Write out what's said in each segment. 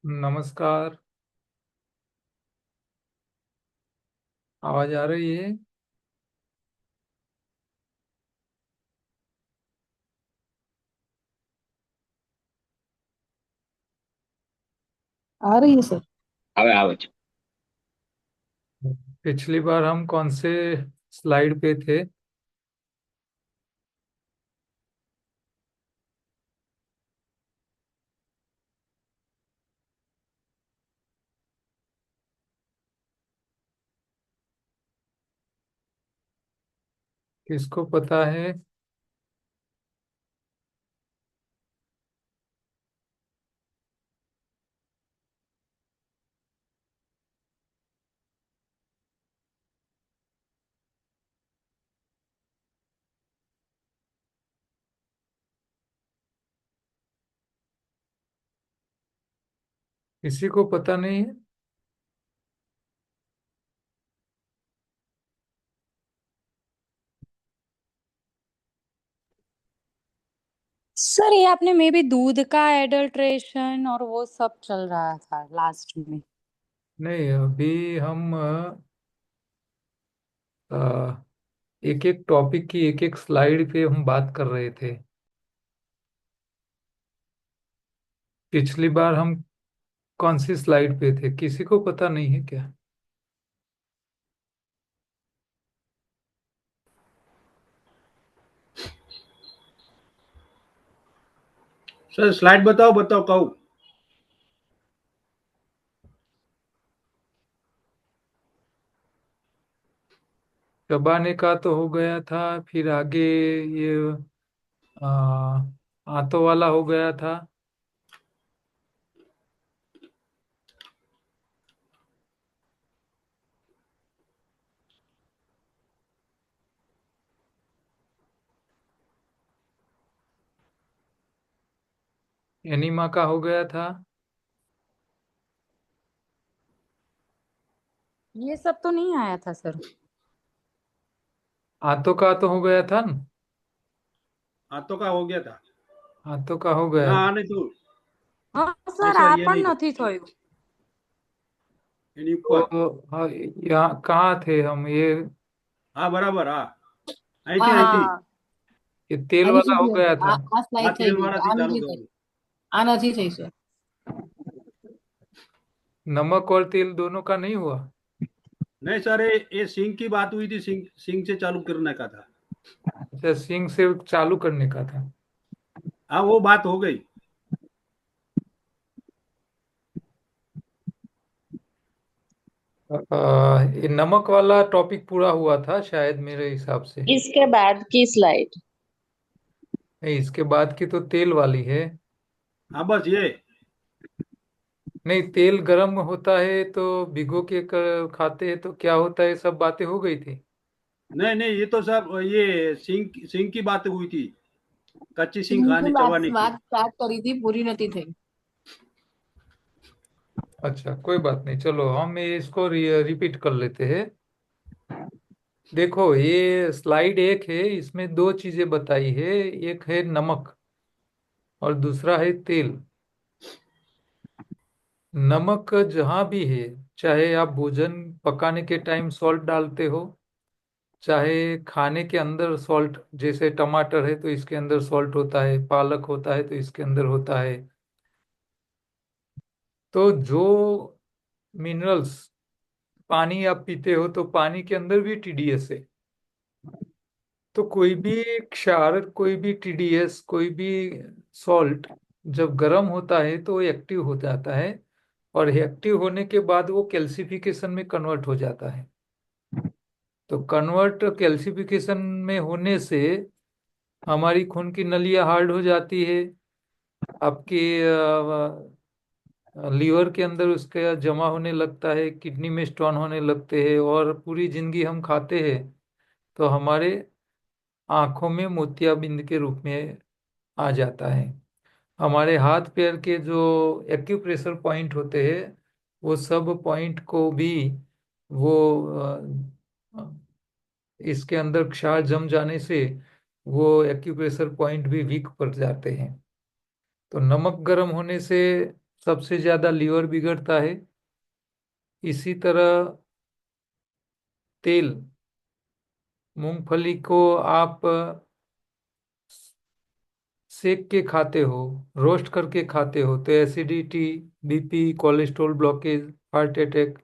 नमस्कार। आवाज आ रही है? आ रही है सर। આવે આવે છે। पिछली बार हम कौन से स्लाइड पे थे? किसको पता है? किसी को पता नहीं है? सर ये आपने मे बी दूध का एडल्ट्रेशन और वो सब चल रहा था लास्ट में। नहीं, अभी हम एक एक टॉपिक की एक एक स्लाइड पे हम बात कर रहे थे। पिछली बार हम कौन सी स्लाइड पे थे, किसी को पता नहीं है क्या? सर स्लाइड बताओ बताओ कहूँ। चबाने का तो हो गया था, फिर आगे ये आ, आंतों वाला हो गया था। एनीमा का हो गया था। ये सब तो नहीं आया था सर। आंतों का तो हो गया था ना। હાથો કા હો ગયા था। आंतों का हो गया ના था। આ નહીં તું। હા नहीं સર આ सर ये પણ नहीं था। નથી થયું। એની ઉપર। तो हाँ, यहाँ कहाँ थे हम? હા બરાબર હા। અહીંથી હા અહીંથી। હા ये तेल હજી વાला हो સુધી गया હતી था। આ આ સ્લાઇડ થઈ તેલ ગઈ છે વાળાથી આ ચાલુ નથી થઈ કરવું। આ નથી થઈ સર। नमक और तेल दोनों का नहीं हुआ? नहीं सर ये सिंह की बात हुई थी। सिंह सिंह से चालू करने का था। अच्छा, सिंह से चालू करने का था। हाँ वो बात हो गई। ये नमक वाला टॉपिक पूरा हुआ था शायद, मेरे हिसाब से। इसके बाद की स्लाइड। नहीं, इसके बाद की तो तेल वाली है। हाँ बस ये। नहीं, तेल गर्म होता है तो भिगो के खाते हैं तो क्या होता है, सब बातें हो गई थी। नहीं नहीं ये तो सब ये सिंह की बात हुई थी। कच्ची सिंह સિંહની खानी વાત चबाने की। વાત સ્ટાર્ટ કરી હતી પૂરી નથી થઈ। अच्छा, कोई बात नहीं, चलो हम इसको रिपीट कर लेते हैं। देखो, ये स्लाइड एक है, इसमें दो चीजें बताई है। एक है नमक और दूसरा है तेल। नमक जहाँ भी है, चाहे आप भोजन पकाने के टाइम सॉल्ट डालते हो, चाहे खाने के अंदर सॉल्ट, जैसे टमाटर है तो इसके अंदर सॉल्ट होता है, पालक होता है तो इसके अंदर होता है। तो जो मिनरल्स, पानी आप पीते हो तो पानी के अंदर भी टीडीएस है। तो कोई भी क्षार, कोई भी टीडीएस, कोई भी सॉल्ट जब गर्म होता है तो वो एक्टिव हो जाता है। और एक्टिव होने के बाद वो कैल्सिफिकेशन में कन्वर्ट हो जाता है। तो कन्वर्ट कैल्सिफिकेशन में होने से हमारी खून की नलियां हार्ड हो जाती है। आपके लीवर के अंदर उसका जमा होने लगता है, किडनी में स्टोन होने लगते हैं, और पूरी जिंदगी हम खाते हैं तो हमारे आंखों में मोतियाबिंद के रूप में आ जाता है। हमारे हाथ पैर के जो एक्यूप्रेशर पॉइंट होते हैं, वो सब पॉइंट को भी वो इसके अंदर क्षार जम जाने से वो एक्यूप्रेशर पॉइंट भी वीक पड़ जाते हैं। तो नमक गर्म होने से सबसे ज्यादा लीवर बिगड़ता है। इसी तरह तेल, मूंगफली को आप सेक के खाते हो, रोस्ट करके खाते हो, तो acidity, BP, cholesterol, blockage, heart attack,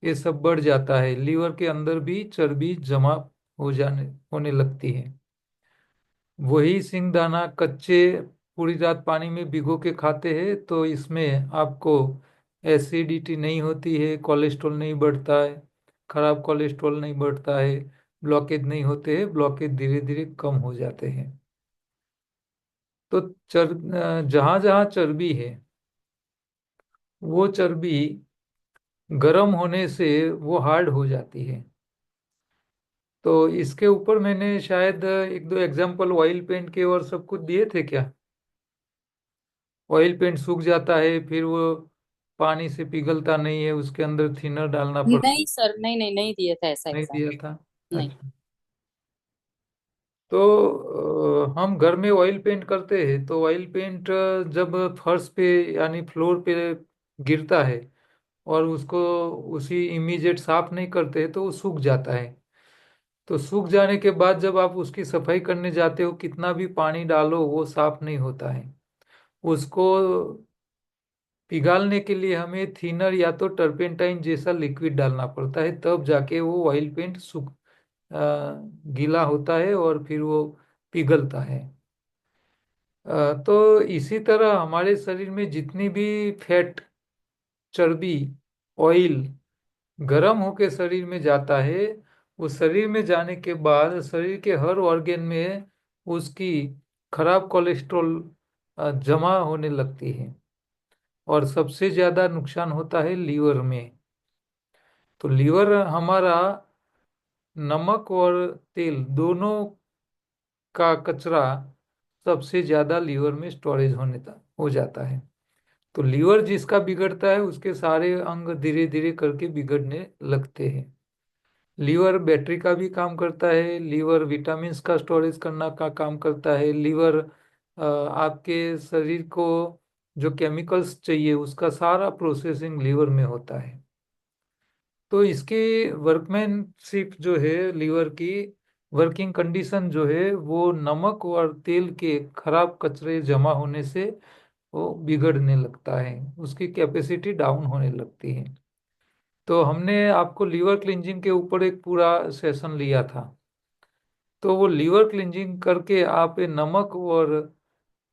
ये सब बढ़ जाता है। लीवर के अंदर भी चर्बी जमा होने लगती है। वही सिंगदाना कच्चे पूरी रात पानी में भिगो के खाते हैं तो इसमें आपको एसिडिटी नहीं होती है, कोलेस्ट्रॉल नहीं बढ़ता है, खराब कोलेस्ट्रॉल नहीं बढ़ता है, ब्लॉकेज नहीं होते हैं, ब्लॉकेज धीरे धीरे कम हो जाते हैं। तो जहां जहां चर्बी है, वो चर्बी गर्म होने से वो हार्ड हो जाती है। तो इसके ऊपर मैंने शायद एक दो एग्जांपल ऑयल पेंट के और सब कुछ दिए थे क्या? ऑयल पेंट सूख जाता है, फिर वो पानी से पिघलता नहीं है, उसके अंदर थिनर डालना पड़ता है। नहीं सर, नहीं नहीं नहीं दिया था ऐसा नहीं दिया एग्जाम्पल। था? नहीं। अच्छा। तो हम घर में ऑयल पेंट करते हैं तो ऑयल पेंट जब फर्श पे यानी फ्लोर पे गिरता है और उसको उसी इमीडिएट साफ नहीं करते हैं तो वो सूख जाता है। तो सूख जाने के बाद जब आप उसकी सफाई करने जाते हो, कितना भी पानी डालो वो साफ नहीं होता है। उसको पिघालने के लिए हमें थिनर या तो टर्पेंटाइन जैसा लिक्विड डालना पड़ता है, तब जाके वो ऑयल पेंट गीला होता है और फिर वो पिघलता है। तो इसी तरह हमारे शरीर में जितनी भी फैट, चर्बी, ऑयल गर्म होके शरीर में जाता है, वो शरीर में जाने के बाद शरीर के हर ऑर्गन में उसकी खराब कोलेस्ट्रॉल जमा होने लगती है। और सबसे ज्यादा नुकसान होता है लीवर में। तो लीवर हमारा नमक और तेल दोनों का कचरा सबसे ज्यादा लीवर में स्टोरेज हो जाता है। तो लीवर जिसका बिगड़ता है उसके सारे अंग धीरे धीरे करके बिगड़ने लगते हैं। लीवर बैटरी का भी काम करता है, लीवर विटामिन्स का स्टोरेज करना का काम करता है, लीवर आपके शरीर को जो केमिकल्स चाहिए उसका सारा प्रोसेसिंग लीवर में होता है। तो इसकी वर्कमैनशिप जो है, लीवर की वर्किंग कंडीशन जो है, वो नमक और तेल के खराब कचरे जमा होने से वो बिगड़ने लगता है, उसकी कैपेसिटी डाउन होने लगती है। तो हमने आपको लीवर क्लिंजिंग के ऊपर एक पूरा सेशन लिया था। तो वो लीवर क्लिंजिंग करके आप ये नमक और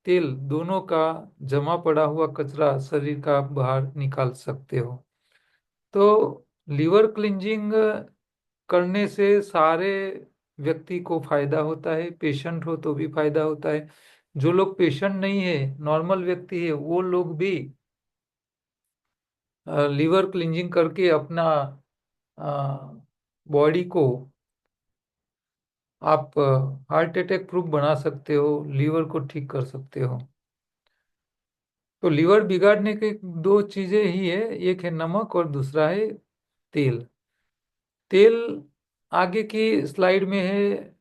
तेल दोनों का जमा पड़ा हुआ कचरा शरीर का बाहर निकाल सकते हो। तो लीवर क्लिंजिंग करने से सारे व्यक्ति को फायदा होता है, पेशेंट हो तो भी फायदा होता है। जो लोग पेशेंट नहीं है, नॉर्मल व्यक्ति है, वो लोग भी लीवर क्लिंजिंग करके अपना बॉडी को आप हार्ट अटैक प्रूफ बना सकते हो, लीवर को ठीक कर सकते हो। तो लीवर बिगाड़ने के दो चीजें ही है, एक है नमक और दूसरा है तेल। तेल आगे की स्लाइड में है।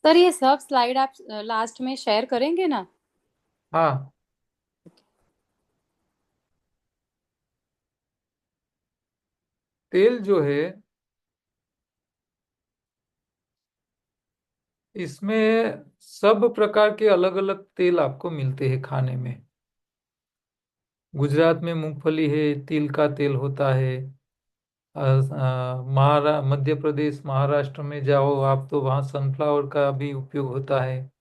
सर ये सब स्लाइड आप लास्ट में शेयर करेंगे ना? हाँ, तेल जो है, इसमें सब प्रकार के अलग अलग तेल आपको मिलते हैं खाने में। गुजरात में मूंगफली है, तिल का तेल होता है। मध्य प्रदेश, महाराष्ट्र में जाओ आप तो वहाँ सनफ्लावर का भी उपयोग होता है।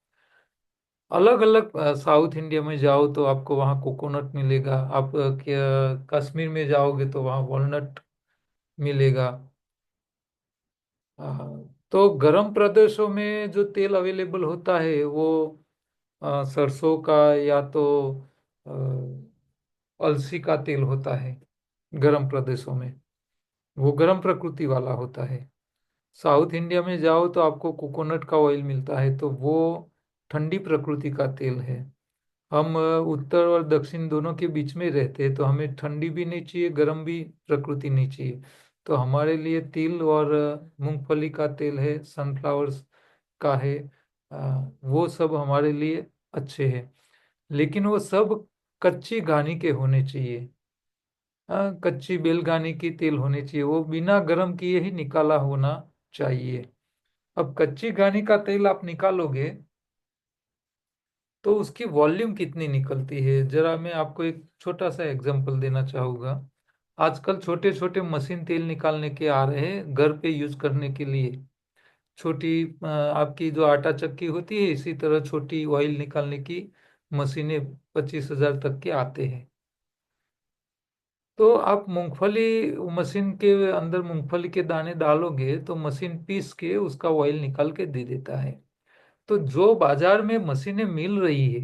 अलग अलग साउथ इंडिया में जाओ तो आपको वहाँ कोकोनट मिलेगा। आप कश्मीर में जाओगे तो वहाँ वॉलनट मिलेगा। तो गर्म प्रदेशों में जो तेल अवेलेबल होता है वो सरसों का या तो अलसी का तेल होता है। गर्म प्रदेशों में वो गर्म प्रकृति वाला होता है। साउथ इंडिया में जाओ तो आपको कोकोनट का ऑयल मिलता है, तो वो ठंडी प्रकृति का तेल है। हम उत्तर और दक्षिण दोनों के बीच में रहते हैं, तो हमें ठंडी भी नहीं चाहिए, गर्म भी प्रकृति नहीं चाहिए। तो हमारे लिए तिल और मूंगफली का तेल है, सनफ्लावर्स का है, वो सब हमारे लिए अच्छे हैं। लेकिन वो सब कच्ची घानी के होने चाहिए। कच्ची बेलगानी की तेल होनी चाहिए, वो बिना गर्म किए ही निकाला होना चाहिए। अब कच्ची घानी का तेल आप निकालोगे तो उसकी वॉल्यूम कितनी निकलती है, जरा मैं आपको एक छोटा सा एग्जांपल देना चाहूँगा। आजकल छोटे छोटे मशीन तेल निकालने के आ रहे हैं घर पे यूज करने के लिए। छोटी आपकी जो आटा चक्की होती है, इसी तरह छोटी ऑयल निकालने की मशीनें 25,000 तक के आते हैं। तो आप मूंगफली मशीन के अंदर मूंगफली के दाने डालोगे तो मशीन पीस के उसका ऑयल निकाल के दे देता है। तो जो बाजार में मशीनें मिल रही है,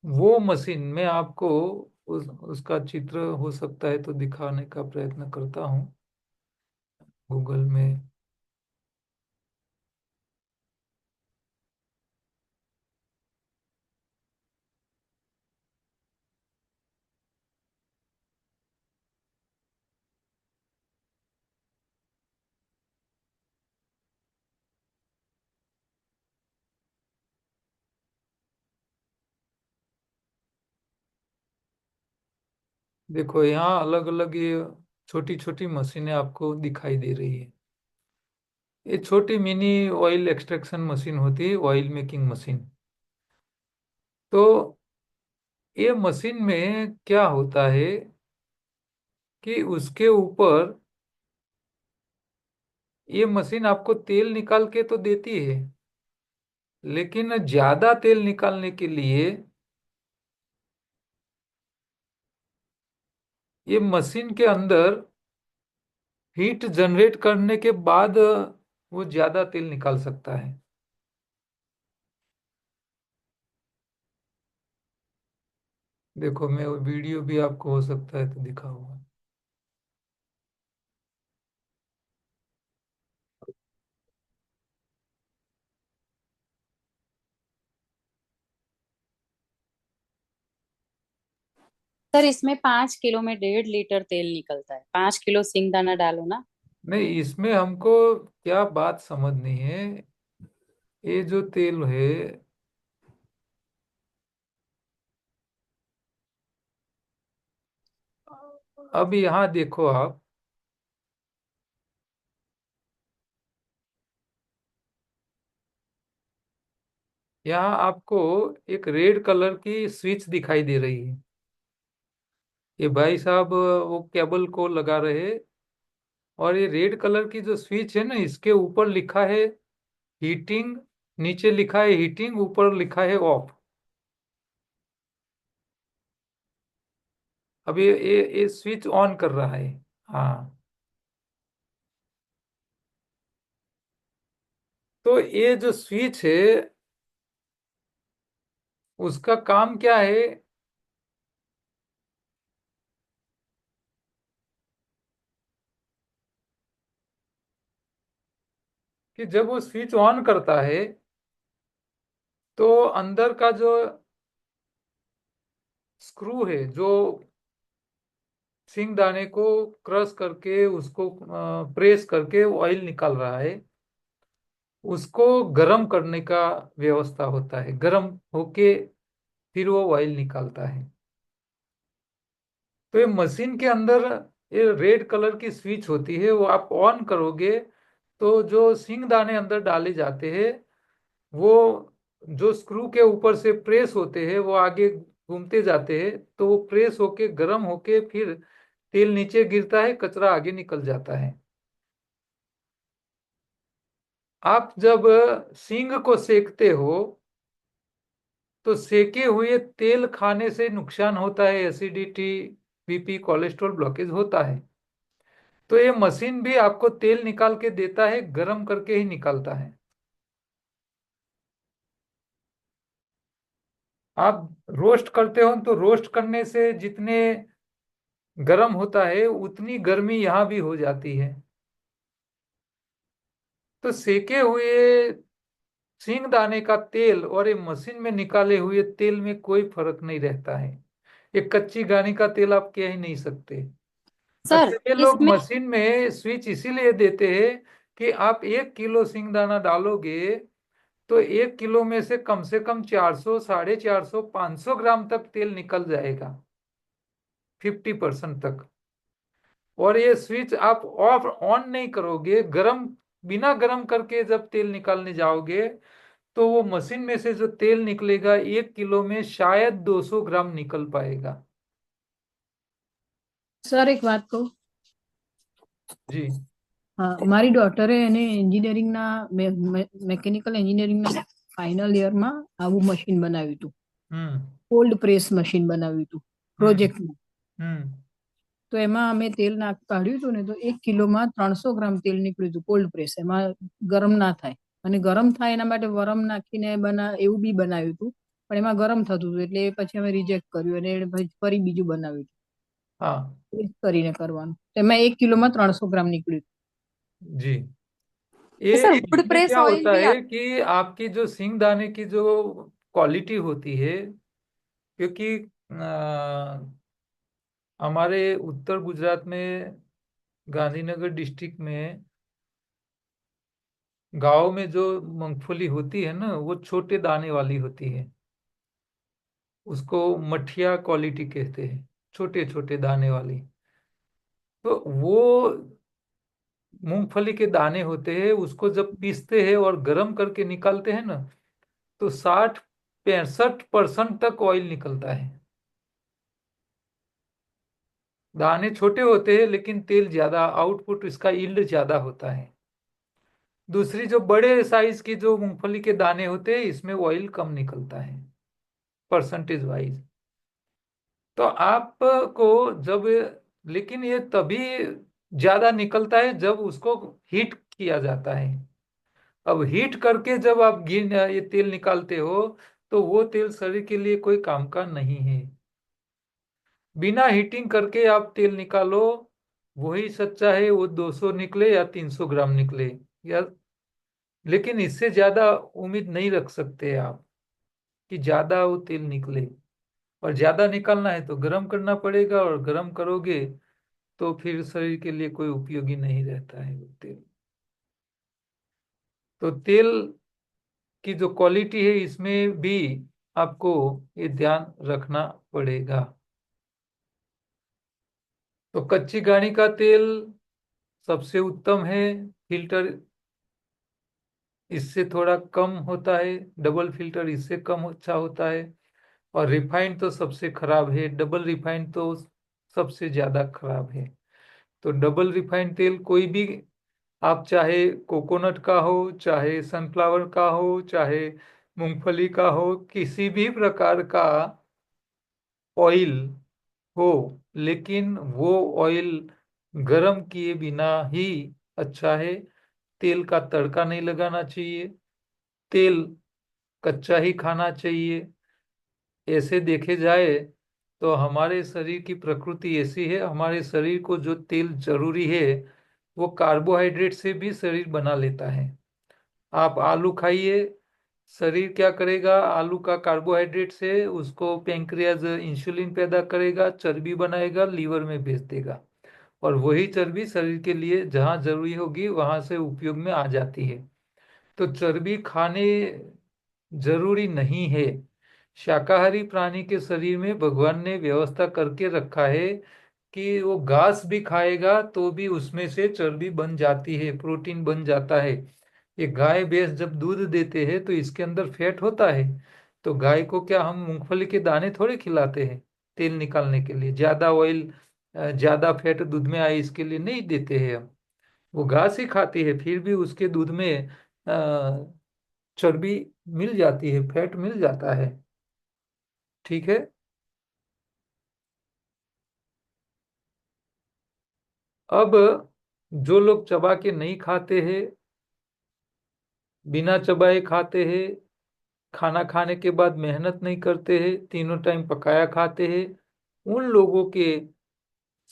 वो मशीन में आपको उसका चित्र हो सकता है तो दिखाने का प्रयत्न करता हूँ गूगल में। देखो यहाँ अलग अलग ये छोटी छोटी मशीनें आपको दिखाई दे रही है। ये छोटी मिनी ऑयल एक्सट्रैक्शन मशीन होती है, ऑयल मेकिंग मशीन। तो ये मशीन में क्या होता है कि उसके ऊपर ये मशीन आपको तेल निकाल के तो देती है, लेकिन ज्यादा तेल निकालने के लिए ये मशीन के अंदर हीट जनरेट करने के बाद वो ज्यादा तेल निकाल सकता है। देखो मैं वो वीडियो भी आपको हो सकता है तो दिखाऊंगा। सर इसमें 5 किलो में 1.5 लीटर तेल निकलता है। 5 किलो सिंगदाना डालो ना। नहीं, इसमें हमको क्या बात समझनी है, ये जो तेल है, अब यहाँ देखो आप, यहाँ आपको एक रेड कलर की स्विच दिखाई दे रही है। ये भाई साहब वो केबल को लगा रहे, और ये रेड कलर की जो स्विच है ना, इसके ऊपर लिखा है हीटिंग, नीचे लिखा है हीटिंग, ऊपर लिखा है ऑफ। अब ये स्विच ऑन कर रहा है। हाँ, तो ये जो स्विच है उसका काम क्या है कि जब वो स्विच ऑन करता है तो अंदर का जो स्क्रू है, जो सिंगदाने को क्रश करके उसको प्रेस करके ऑयल निकाल रहा है, उसको गर्म करने का व्यवस्था होता है। गर्म होके फिर वो ऑयल निकालता है। तो ये मशीन के अंदर ये रेड कलर की स्विच होती है, वो आप ऑन करोगे तो जो सिंगदाने अंदर डाले जाते हैं वो जो स्क्रू के ऊपर से प्रेस होते हैं वो आगे घूमते जाते हैं, तो वो प्रेस होके गर्म होके फिर तेल नीचे गिरता है, कचरा आगे निकल जाता है। आप जब सींग को सेकते हो तो सेके हुए तेल खाने से नुकसान होता है, एसिडिटी, बीपी, कोलेस्ट्रॉल, ब्लॉकेज होता है। तो ये मशीन भी आपको तेल निकाल के देता है, गर्म करके ही निकालता है। आप रोस्ट करते हो तो रोस्ट करने से जितने गर्म होता है उतनी गर्मी यहाँ भी हो जाती है। तो सेके हुए सिंगदाने का तेल और ये मशीन में निकाले हुए तेल में कोई फर्क नहीं रहता है। ये कच्ची घानी का तेल आप कह ही नहीं सकते। सर अच्छा, ये लोग इसमें मशीन में स्विच इसीलिए देते हैं कि आप 1 किलो सिंगदाना डालोगे तो 1 किलो में से कम 400, 450, 500 ग्राम तक तेल निकल जाएगा, 50% तक। और ये स्विच आप ऑफ ऑन नहीं करोगे, गरम, बिना गरम करके जब तेल निकालने जाओगे तो वो मशीन में से जो तेल निकलेगा 1 किलो में शायद 200 ग्राम निकल पाएगा। સર એક વાત કહું. जी। હા, મારી ડોટરે એને એન્જિનિયરિંગના મેકેનિકલ એન્જિનિયરિંગના ફાઇનલ યરમાં આવું મશીન બનાવ્યું હતું. हम्म। કોલ્ડ પ્રેસ મશીન બનાવ્યું હતું हम्म। પ્રોજેક્ટમાં. हम्म। તો એમાં અમે તેલ કાઢ્યું હતું ને તો 1 કિલોમાં 300 ગ્રામ તેલ નીકળ્યું હતું કોલ્ડ પ્રેસ. એમાં ગરમ ના થાય અને ગરમ થાય એના માટે વરમ નાખીને એવું બી બનાવ્યું હતું, પણ એમાં ગરમ થતું હતું એટલે પછી અમે રિજેક્ટ કર્યું અને ફરી બીજું બનાવ્યું હતું. हाँ ટેસ્ટ કરીને કરવાનું. એમાં 1 કિલોમાં 300 ગ્રામ નીકળ્યું. जी। ये सर वुड इसमें प्रेस क्या ऑयल होता भी है कि आपकी जो सिंगदाने की जो क्वालिटी होती है, क्योंकि हमारे उत्तर गुजरात में गांधीनगर डिस्ट्रिक्ट में गांव में जो मूंगफली होती है ना, वो छोटे दाने वाली होती है। उसको मठिया क्वालिटी कहते हैं, छोटे छोटे दाने वाली। तो वो मूंगफली के दाने होते हैं, उसको जब पीसते हैं और गर्म करके निकालते हैं ना, तो 60-65% तक ऑयल निकलता है। दाने छोटे होते हैं लेकिन तेल ज्यादा, आउटपुट इसका यील्ड ज्यादा होता है। दूसरी जो बड़े साइज की जो मूंगफली के दाने होते हैं, इसमें ऑयल कम निकलता है परसेंटेज वाइज। तो आपको जब, लेकिन ये तभी ज्यादा निकलता है जब उसको हीट किया जाता है। अब हीट करके जब आप ये तेल निकालते हो तो वो तेल शरीर के लिए कोई काम का नहीं है। बिना हीटिंग करके आप तेल निकालो, वही सच्चा है, वो 200 निकले या 300 ग्राम निकले, या, लेकिन इससे ज्यादा उम्मीद नहीं रख सकते आप कि ज्यादा वो तेल निकले। और ज्यादा निकालना है तो गर्म करना पड़ेगा, और गर्म करोगे तो फिर शरीर के लिए कोई उपयोगी नहीं रहता है वो तेल। तो तेल की जो क्वालिटी है इसमें भी आपको ये ध्यान रखना पड़ेगा। तो कच्ची घानी का तेल सबसे उत्तम है। फिल्टर इससे थोड़ा कम होता है, डबल फिल्टर इससे कम अच्छा होता है। और रिफाइंड तो सबसे खराब है, डबल रिफाइंड तो सबसे ज्यादा खराब है। तो डबल रिफाइंड तेल कोई भी, आप चाहे कोकोनट का हो, चाहे सनफ्लावर का हो, चाहे मूंगफली का हो, किसी भी प्रकार का ऑयल हो, लेकिन वो ऑयल गरम किए बिना ही अच्छा है। तेल का तड़का नहीं लगाना चाहिए, तेल कच्चा ही खाना चाहिए। ऐसे देखे जाए तो हमारे शरीर की प्रकृति ऐसी है, हमारे शरीर को जो तेल जरूरी है वो कार्बोहाइड्रेट से भी शरीर बना लेता है। आप आलू खाइए, शरीर क्या करेगा, आलू का कार्बोहाइड्रेट से उसको पैंक्रियाज इंसुलिन पैदा करेगा, चर्बी बनाएगा, लीवर में भेज देगा, और वही चर्बी शरीर के लिए जहाँ जरूरी होगी वहां से उपयोग में आ जाती है। तो चर्बी खाने जरूरी नहीं है। शाकाहारी प्राणी के शरीर में भगवान ने व्यवस्था करके रखा है कि वो घास भी खाएगा तो भी उसमें से चर्बी बन जाती है, प्रोटीन बन जाता है। ये गाय भैंस जब दूध देते हैं तो इसके अंदर फैट होता है। तो गाय को क्या हम मूंगफली के दाने थोड़े खिलाते हैं तेल निकालने के लिए, ज्यादा ऑयल, ज्यादा फैट दूध में आए इसके लिए नहीं देते हैं हम। वो घास ही खाती है, फिर भी उसके दूध में चर्बी मिल जाती है, फैट मिल जाता है। ठीक है। अब जो लोग चबा के नहीं खाते हैं, बिना चबाए खाते हैं, खाना खाने के बाद मेहनत नहीं करते हैं, तीनों टाइम पकाया खाते हैं, उन लोगों के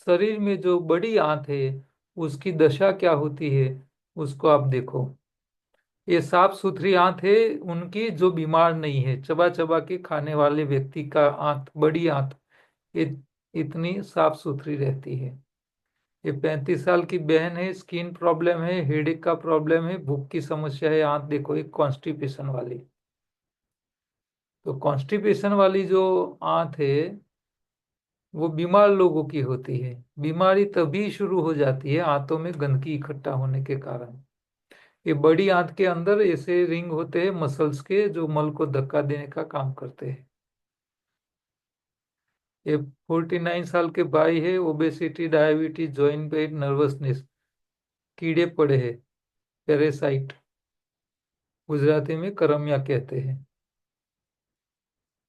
शरीर में जो बड़ी आंत है उसकी दशा क्या होती है उसको आप देखो। ये साफ सुथरी आंत है उनकी जो बीमार नहीं है, चबा चबा के खाने वाले व्यक्ति का आंत, बड़ी आंत, ये इतनी साफ सुथरी रहती है। ये 35 साल की बहन है, स्किन प्रॉब्लम है, हेडेक का प्रॉब्लम है, भूख की समस्या है, आंत देखो एक कॉन्स्टिपेशन वाली। तो कॉन्स्टिपेशन वाली जो आंत है वो बीमार लोगों की होती है। बीमारी तभी शुरू हो जाती है आंतों में गंदगी इकट्ठा होने के कारण। ये बड़ी आंत के अंदर ऐसे रिंग होते हैं मसल्स के, जो मल को धक्का देने का काम करते हैं। ये 49 साल के भाई है, obesity, diabetes, joint pain, nervousness, कीड़े पड़े हैं, पैरासाइट, गुजराती में करमिया कहते हैं।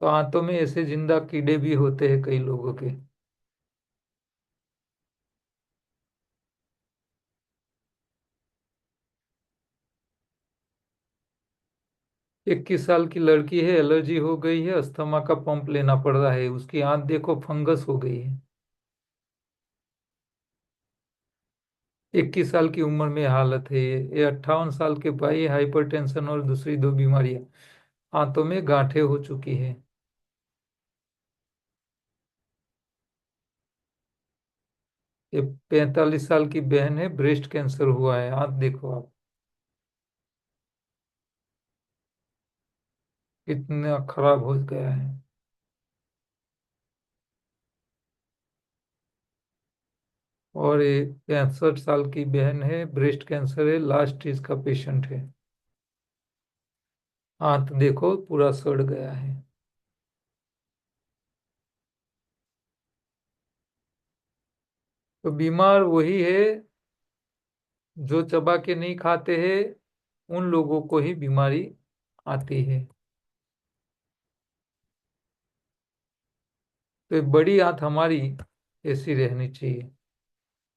तो आंतों में ऐसे जिंदा कीड़े भी होते हैं कई लोगों के। 21 साल की लड़की है, एलर्जी हो गई है, अस्थमा का पंप लेना पड़ रहा है, उसकी आंत देखो फंगस हो गई है। 21 साल की उम्र में हालत है ये। 58 साल के भाई, हाइपरटेंशन और दूसरी 2 बीमारियां, आंतों में गांठें हो चुकी है। ये 45 साल की बहन है, ब्रेस्ट कैंसर हुआ है, आंत देखो आप कितना खराब हो गया है। और ये 65 साल की बहन है, ब्रेस्ट कैंसर है, लास्ट स्टेज का पेशेंट है, आंत देखो पूरा सड़ गया है। तो बीमार वही है जो चबा के नहीं खाते हैं, उन लोगों को ही बीमारी आती है। तो ये बड़ी आंत हमारी ऐसी रहनी चाहिए।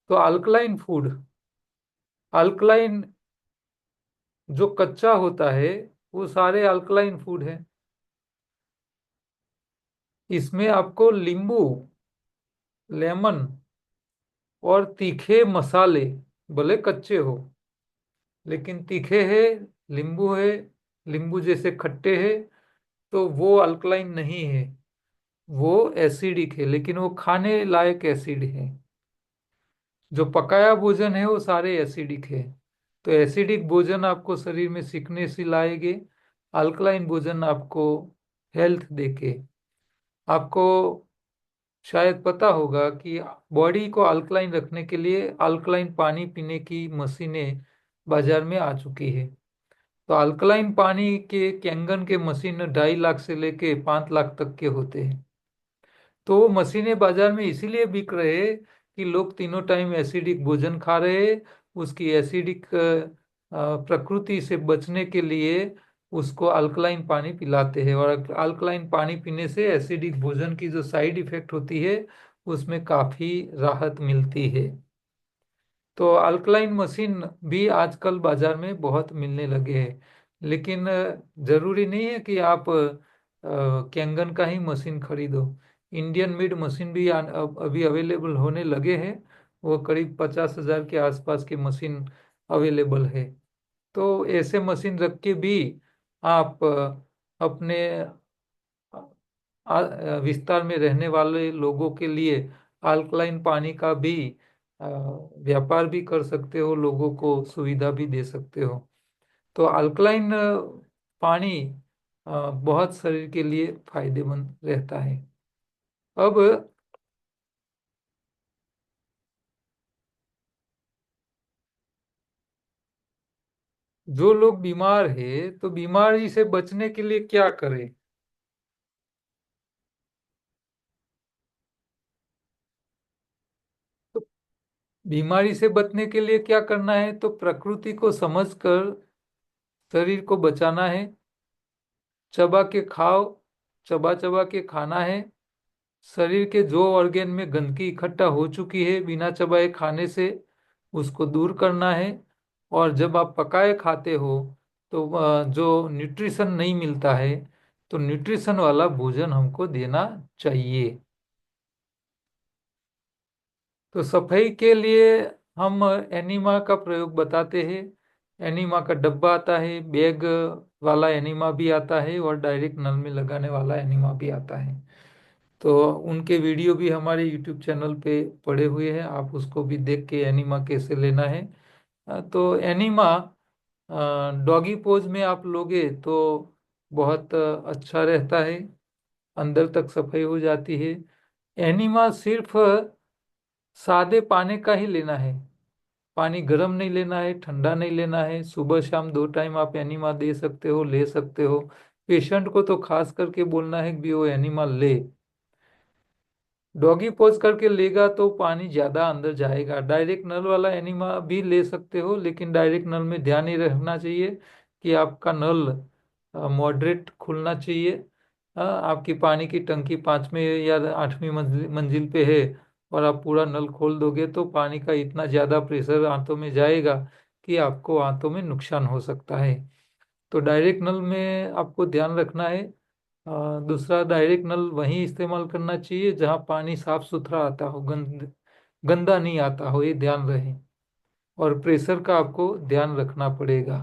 तो अल्कलाइन फूड, अल्कलाइन जो कच्चा होता है वो सारे अल्कलाइन फूड है। इसमें आपको नींबू, लेमन और तीखे मसाले, भले कच्चे हो लेकिन तीखे है, नींबू है, नींबू जैसे खट्टे है, तो वो अल्कलाइन नहीं है, वो एसिडिक है, लेकिन वो खाने लायक एसिड है। जो पकाया भोजन है वो सारे एसिडिक है। तो एसिडिक भोजन आपको शरीर में सिकनेस ही लाएंगे, अल्कलाइन भोजन आपको हेल्थ देके। आपको शायद पता होगा कि बॉडी को अल्कलाइन रखने के लिए अल्कलाइन पानी पीने की मशीनें बाजार में आ चुकी है। तो अल्कलाइन पानी के कैंगन के मशीन 2.5 लाख से लेके 5 लाख तक के होते हैं। तो वो मशीनें बाजार में इसीलिए बिक रहे हैं कि लोग तीनों टाइम एसिडिक भोजन खा रहे हैं, उसकी एसिडिक प्रकृति से बचने के लिए उसको अल्कलाइन पानी पिलाते हैं। और अल्कलाइन पानी पीने से एसिडिक भोजन की जो साइड इफेक्ट होती है उसमें काफी राहत मिलती है। तो अल्कलाइन मशीन भी आजकल बाजार में बहुत मिलने लगे हैं। लेकिन जरूरी नहीं है कि आप कैंगन का ही मशीन खरीदो। इंडियन मेड मशीन भी अभी अवेलेबल होने लगे हैं। वो करीब 50,000 के आसपास की मशीन अवेलेबल है। तो ऐसे मशीन रख के भी आप अपने विस्तार में रहने वाले लोगों के लिए अल्कलाइन पानी का भी अ, व्यापार भी कर सकते हो, लोगों को सुविधा भी दे सकते हो। तो अल्कलाइन पानी बहुत शरीर के लिए फायदेमंद रहता है। अब जो लोग बीमार है तो बीमारी से बचने के लिए क्या करें? तो बीमारी से बचने के लिए क्या करना है? तो प्रकृति को समझकर शरीर को बचाना है। चबा के खाओ, चबा चबा के खाना है। शरीर के जो ऑर्गेन में गंदगी इकट्ठा हो चुकी है बिना चबाए खाने से, उसको दूर करना है। और जब आप पकाए खाते हो तो जो न्यूट्रिशन नहीं मिलता है, तो न्यूट्रिशन वाला भोजन हमको देना चाहिए। तो सफाई के लिए हम एनिमा का प्रयोग बताते हैं। एनीमा का डब्बा आता है, बैग वाला एनीमा भी आता है और डायरेक्ट नल में लगाने वाला एनीमा भी आता है। तो उनके वीडियो भी हमारे यूट्यूब चैनल पे पड़े हुए हैं, आप उसको भी देख के एनीमा कैसे लेना है। तो एनीमा डॉगी पोज में आप लोगे तो बहुत अच्छा रहता है, अंदर तक सफाई हो जाती है। एनीमा सिर्फ सादे पानी का ही लेना है, पानी गर्म नहीं लेना है, ठंडा नहीं लेना है। सुबह शाम 2 टाइम आप एनिमा दे सकते हो, ले सकते हो। पेशेंट को तो खास करके बोलना है कि भी वो एनिमा ले। डॉगी पोज करके लेगा तो पानी ज्यादा अंदर जाएगा। डायरेक्ट नल वाला एनिमा भी ले सकते हो, लेकिन डायरेक्ट नल में ध्यान ही रखना चाहिए कि आपका नल मॉडरेट खुलना चाहिए। आपकी पानी की टंकी 5वीं या 8वीं मंजिल पे है और आप पूरा नल खोल दोगे तो पानी का इतना ज्यादा प्रेशर आंतों में जाएगा कि आपको आंतों में नुकसान हो सकता है। तो डायरेक्ट नल में आपको ध्यान रखना है। दूसरा, डायरेक्ट नल वहीं इस्तेमाल करना चाहिए जहां पानी साफ सुथरा आता हो, गंदा नहीं आता हो, ये ध्यान रहे। और प्रेशर का आपको ध्यान रखना पड़ेगा।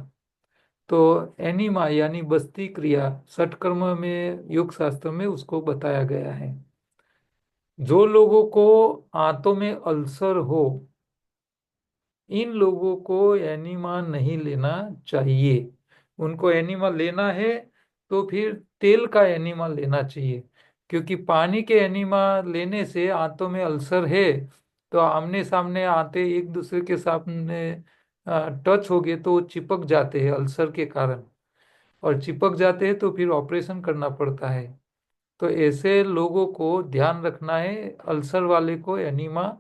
तो एनीमा यानी बस्ती क्रिया षटकर्म में, योग शास्त्र में उसको बताया गया है। जो लोगों को आंतों में अल्सर हो, इन लोगों को एनीमा नहीं लेना चाहिए। उनको एनीमा लेना है तो फिर तेल का एनीमा लेना चाहिए, क्योंकि पानी के एनीमा लेने से आंतों में अल्सर है तो आमने सामने आते एक दूसरे के सामने टच हो गए तो वो चिपक जाते हैं अल्सर के कारण, और चिपक जाते हैं तो फिर ऑपरेशन करना पड़ता है। तो ऐसे लोगों को ध्यान रखना है, अल्सर वाले को एनीमा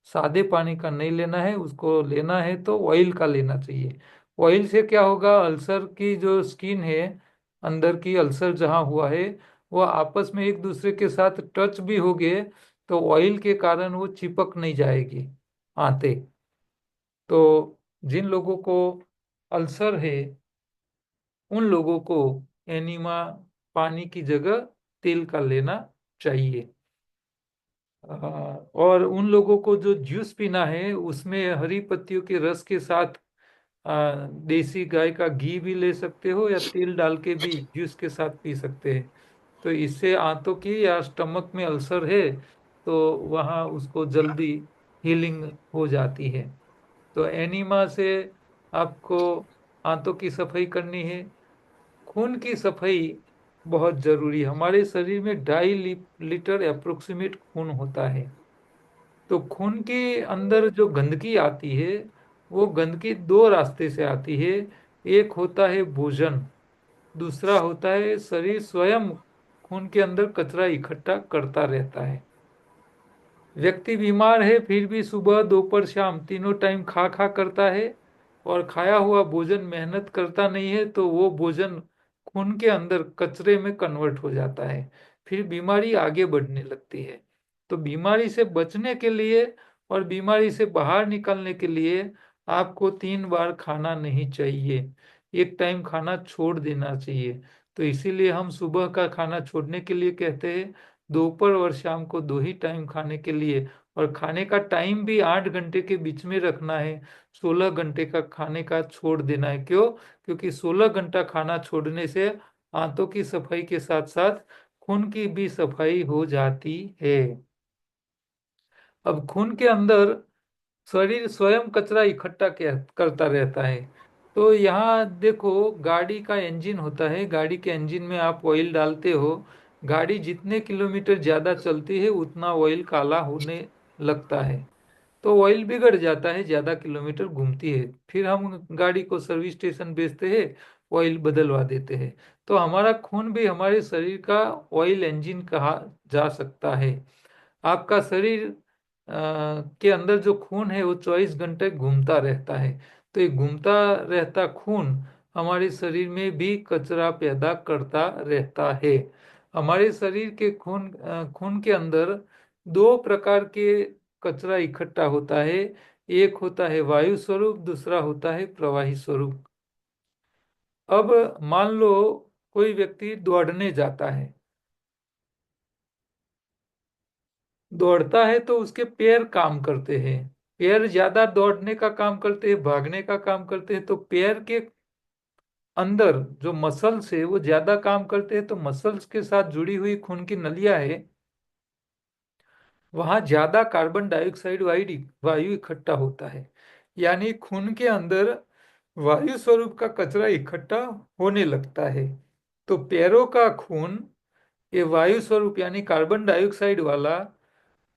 सादे पानी का नहीं लेना है, उसको लेना है तो ऑयल का लेना चाहिए। ऑयल से क्या होगा, अल्सर की जो स्किन है, अंदर की अल्सर जहाँ हुआ है, वो आपस में एक दूसरे के साथ टच भी हो गए तो ऑयल के कारण वो चिपक नहीं जाएगी आते। तो जिन लोगों को अल्सर है उन लोगों को एनीमा पानी की जगह तेल का लेना चाहिए। और उन लोगों को जो जूस पीना है उसमें हरी पत्तियों के रस के साथ देसी गाय का घी भी ले सकते हो या तेल डाल के भी जूस के साथ पी सकते हैं। तो इससे आंतों की या स्टमक में अल्सर है तो वहाँ उसको जल्दी हीलिंग हो जाती है। तो एनीमा से आपको आंतों की सफाई करनी है। खून की सफाई बहुत जरूरी है। हमारे शरीर में 2.5 लीटर अप्रोक्सीमेट खून होता है। तो खून के अंदर जो गंदगी आती है वो गंदगी 2 रास्ते से आती है। एक होता है भोजन, दूसरा होता है शरीर स्वयं खून के अंदर कचरा इकट्ठा करता रहता है। व्यक्ति बीमार है फिर भी सुबह दोपहर शाम तीनों टाइम खा खा करता है और खाया हुआ भोजन मेहनत करता नहीं है तो वो भोजन खून के अंदर कचरे में कन्वर्ट हो जाता है, फिर बीमारी आगे बढ़ने लगती है। तो बीमारी से बचने के लिए और बीमारी से बाहर निकलने के लिए आपको 3 बार खाना नहीं चाहिए, एक टाइम खाना छोड़ देना चाहिए। तो इसीलिए हम सुबह का खाना छोड़ने के लिए कहते हैं, दोपहर और शाम को 2 ही टाइम खाने के लिए। और खाने का टाइम भी 8 घंटे के बीच में रखना है, 16 घंटे का खाने का छोड़ देना है। क्यों? क्योंकि 16 घंटा खाना छोड़ने से आंतों की सफाई के साथ साथ खून की भी सफाई हो जाती है। अब खून के अंदर शरीर स्वयं कचरा इकट्ठा करता रहता है। तो यहाँ देखो, गाड़ी का इंजन होता है, गाड़ी के इंजन में आप ऑयल डालते हो, गाड़ी जितने किलोमीटर ज्यादा चलती है उतना ऑयल काला होने लगता है। तो ऑयल बिगड़ जाता है, ज्यादा किलोमीटर घूमती है, फिर हम गाड़ी को सर्विस स्टेशन भेजते हैं, ऑयल बदलवा देते हैं। तो हमारा खून भी हमारे शरीर का ऑयल इंजन कहा जा सकता है। आपका शरीर के अंदर जो खून है वो 24 घंटे घूमता रहता है। तो ये घूमता रहता खून हमारे शरीर में भी कचरा पैदा करता रहता है। हमारे शरीर के खून के अंदर 2 प्रकार के कचरा इकट्ठा होता है। एक होता है वायु स्वरूप, दूसरा होता है प्रवाही स्वरूप। अब मान लो कोई व्यक्ति दौड़ने जाता है, दौड़ता है तो उसके पैर काम करते हैं, पैर ज्यादा दौड़ने का काम करते हैं, भागने का काम करते हैं, तो पैर के अंदर जो मसल्स है वो ज्यादा काम करते हैं, तो मसल्स के साथ जुड़ी हुई खून की नलियां है, वहां ज्यादा कार्बन डाइऑक्साइड वायु इकट्ठा होता है। यानी खून के अंदर वायु स्वरूप का कचरा इकट्ठा होने लगता है। तो पैरों का खून ये वायु स्वरूप यानी कार्बन डाइऑक्साइड वाला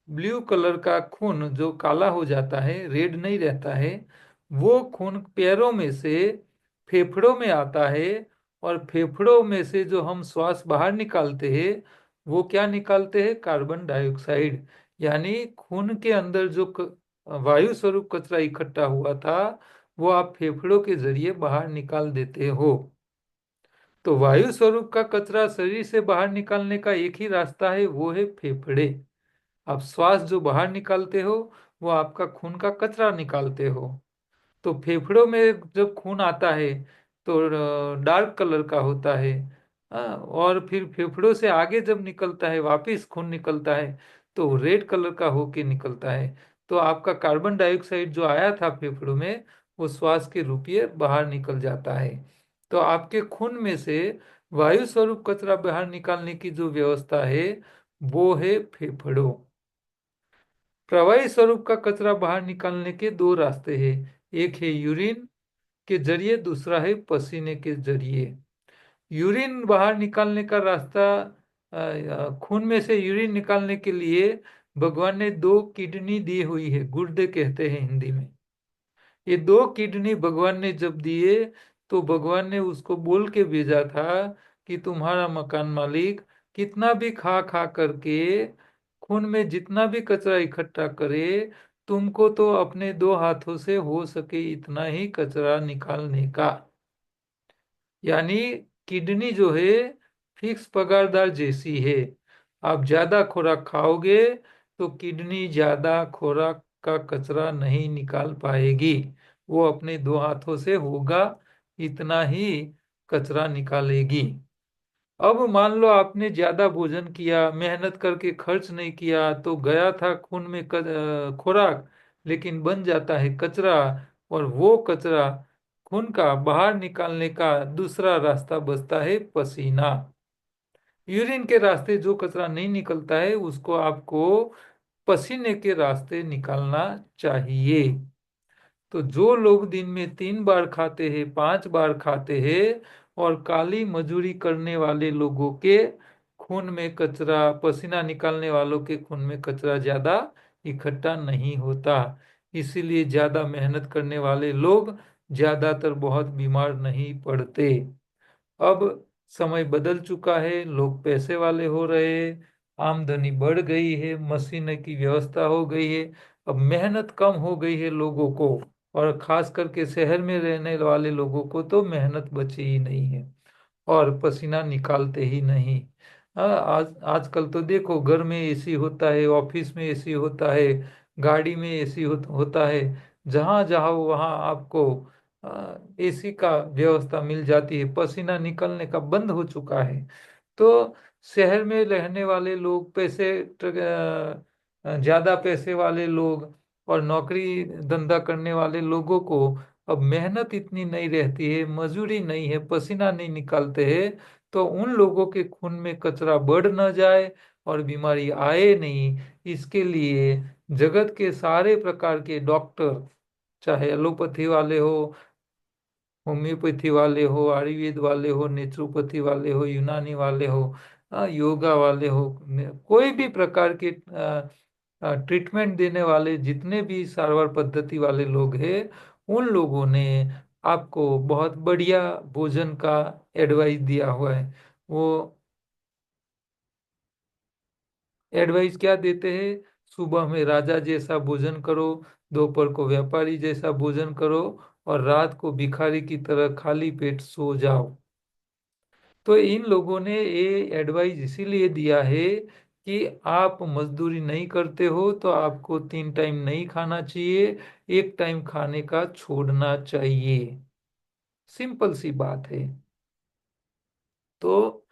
ब्लू कलर का खून जो काला हो जाता है, रेड नहीं रहता है, वो खून पैरों में से फेफड़ों में आता है। और फेफड़ों में से जो हम श्वास बाहर निकालते हैं वो क्या निकालते हैं? Carbon dioxide. यानी खून के अंदर जो वायु स्वरूप कचरा इकट्ठा हुआ था वो आप फेफड़ों के जरिए बाहर निकाल देते हो। तो वायु स्वरूप का कचरा शरीर से बाहर निकालने का एक ही रास्ता है, वो है फेफड़े। आप श्वास जो बाहर निकालते हो वो आपका खून का कचरा निकालते हो। तो फेफड़ों में जब खून आता है तो डार्क कलर का होता है। और फिर फेफड़ों से आगे जब निकलता है, वापिस खून निकलता है, तो रेड कलर का होके निकलता है। तो आपका कार्बन डाइऑक्साइड जो आया था फेफड़ों में वो श्वास के रूपीय बाहर निकल जाता है। तो आपके खून में से वायु स्वरूप कचरा बाहर निकालने की जो व्यवस्था है वो है फेफड़ों। प्रवाही स्वरूप का कचरा बाहर निकालने के दो रास्ते हैं, एक है यूरिन के जरिए, दूसरा है पसीने के जरिए। यूरिन बाहर निकालने का रास्ता, खून में से यूरिन निकालने के लिए भगवान ने दो किडनी दी हुई है, गुर्दे कहते हैं हिंदी में। ये दो किडनी भगवान ने जब दिए तो भगवान ने उसको बोल के भेजा था कि तुम्हारा मकान मालिक कितना भी खा खा करके खून में जितना भी कचरा इकट्ठा करे, तुमको तो अपने दो हाथों से हो सके इतना ही कचरा निकालने का। यानी किडनी जो है फिक्स पगारदार जैसी है। आप ज्यादा खुराक खाओगे तो किडनी ज्यादा खुराक का कचरा नहीं निकाल पाएगी, वो अपने दो हाथों से होगा इतना ही कचरा निकालेगी। अब मान लो आपने ज्यादा भोजन किया, मेहनत करके खर्च नहीं किया, तो गया था खून में खुराक, लेकिन बन जाता है कचरा। और वो कचरा खून का बाहर निकालने का दूसरा रास्ता बचता है पसीना। यूरिन के रास्ते जो कचरा नहीं निकलता है उसको आपको पसीने के रास्ते निकालना चाहिए। तो जो लोग दिन में 3 बार खाते हैं, 5 बार खाते हैं, और काली मजदूरी करने वाले लोगों के खून में कचरा, पसीना निकालने वालों के खून में कचरा ज्यादा इकट्ठा नहीं होता। इसीलिए ज्यादा मेहनत करने वाले लोग ज्यादातर बहुत बीमार नहीं पड़ते। अब समय बदल चुका है, लोग पैसे वाले हो रहे हैं, आमदनी बढ़ गई है, मशीन की व्यवस्था हो गई है, अब मेहनत कम हो गई है लोगों को। और खास करके शहर में रहने वाले लोगों को तो मेहनत बची ही नहीं है और पसीना निकालते ही नहीं। आज आजकल तो देखो, घर में एसी होता है, ऑफिस में एसी होता है, गाड़ी में एसी होता है, जहां जहां वहां आपको एसी का व्यवस्था मिल जाती है, पसीना निकलने का बंद हो चुका है। तो शहर में रहने वाले लोग, ज्यादा पैसे वाले लोग और नौकरी धंधा करने वाले लोगों को अब मेहनत इतनी नहीं रहती है, मजदूरी नहीं है, पसीना नहीं निकालते हैं, तो उन लोगों के खून में कचरा बढ़ न जाए और बीमारी आए नहीं, इसके लिए जगत के सारे प्रकार के डॉक्टर, चाहे एलोपैथी वाले हो, होम्योपैथी वाले हो, आयुर्वेद वाले हो, नेचुरोपैथी वाले हो, यूनानी वाले हो, योगा वाले हो, कोई भी प्रकार के ट्रीटमेंट देने वाले जितने भी सारवार पद्धति वाले लोग हैं, उन लोगों ने आपको बहुत बढ़िया भोजन का एडवाइस दिया हुआ है। वो एडवाइस क्या देते हैं? सुबह में राजा जैसा भोजन करो, दोपहर को व्यापारी जैसा भोजन करो, और रात को भिखारी की तरह खाली पेट सो जाओ। तो इन लोगों ने ये एडवाइस इसीलिए दिया है कि आप मजदूरी नहीं करते हो तो आपको 3 टाइम नहीं खाना चाहिए, एक टाइम खाने का छोड़ना चाहिए। सिंपल सी बात है। तो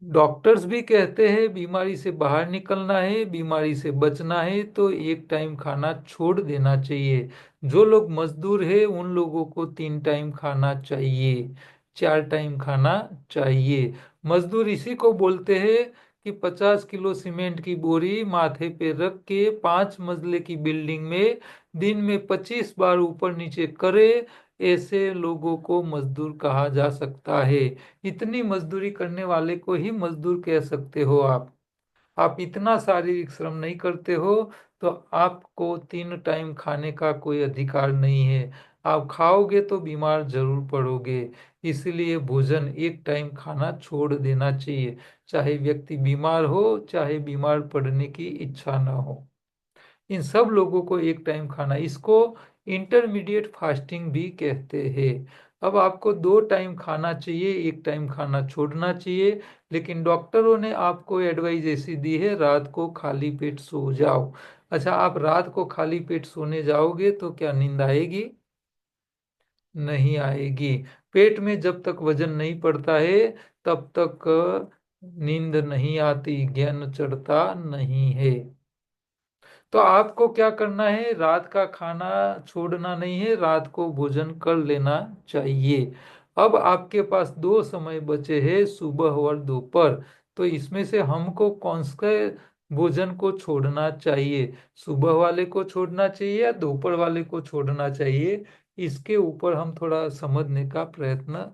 डॉक्टर्स भी कहते हैं बीमारी से बाहर निकलना है, बीमारी से बचना है तो एक टाइम खाना छोड़ देना चाहिए। जो लोग मजदूर है उन लोगों को 3 टाइम खाना चाहिए, 4 टाइम खाना चाहिए। मजदूर इसी को बोलते हैं कि 50 किलो सीमेंट की बोरी माथे पे रख के 5 मंजिले की बिल्डिंग में दिन में 25 बार ऊपर नीचे करे, ऐसे लोगों को मजदूर कहा जा सकता है। इतनी मजदूरी करने वाले को ही मजदूर कह सकते हो आप इतना शारीरिक श्रम नहीं करते हो तो आपको 3 टाइम खाने का कोई अधिकार नहीं है। आप खाओगे तो बीमार जरूर पड़ोगे। इसलिए भोजन 1 टाइम खाना छोड़ देना चाहिए, चाहे व्यक्ति बीमार हो, चाहे बीमार पड़ने की इच्छा ना हो। इन सब लोगों को 1 टाइम खाना, इसको इंटरमीडिएट फास्टिंग भी कहते हैं। अब आपको 2 टाइम खाना चाहिए, 1 टाइम खाना छोड़ना चाहिए। लेकिन डॉक्टरों ने आपको एडवाइस ऐसी दी है, रात को खाली पेट सो जाओ। अच्छा, आप रात को खाली पेट सोने जाओगे तो क्या नींद आएगी? नहीं आएगी। पेट में जब तक वजन नहीं पड़ता है तब तक नींद नहीं आती, ज्ञान चढ़ता नहीं है। तो आपको क्या करना है, रात का खाना छोड़ना नहीं है, रात को भोजन कर लेना चाहिए। अब आपके पास 2 समय बचे हैं, सुबह और दोपहर। तो इसमें से हमको कौन से भोजन को छोड़ना चाहिए, सुबह वाले को छोड़ना चाहिए या दोपहर वाले को छोड़ना चाहिए, इसके ऊपर हम थोड़ा समझने का प्रयत्न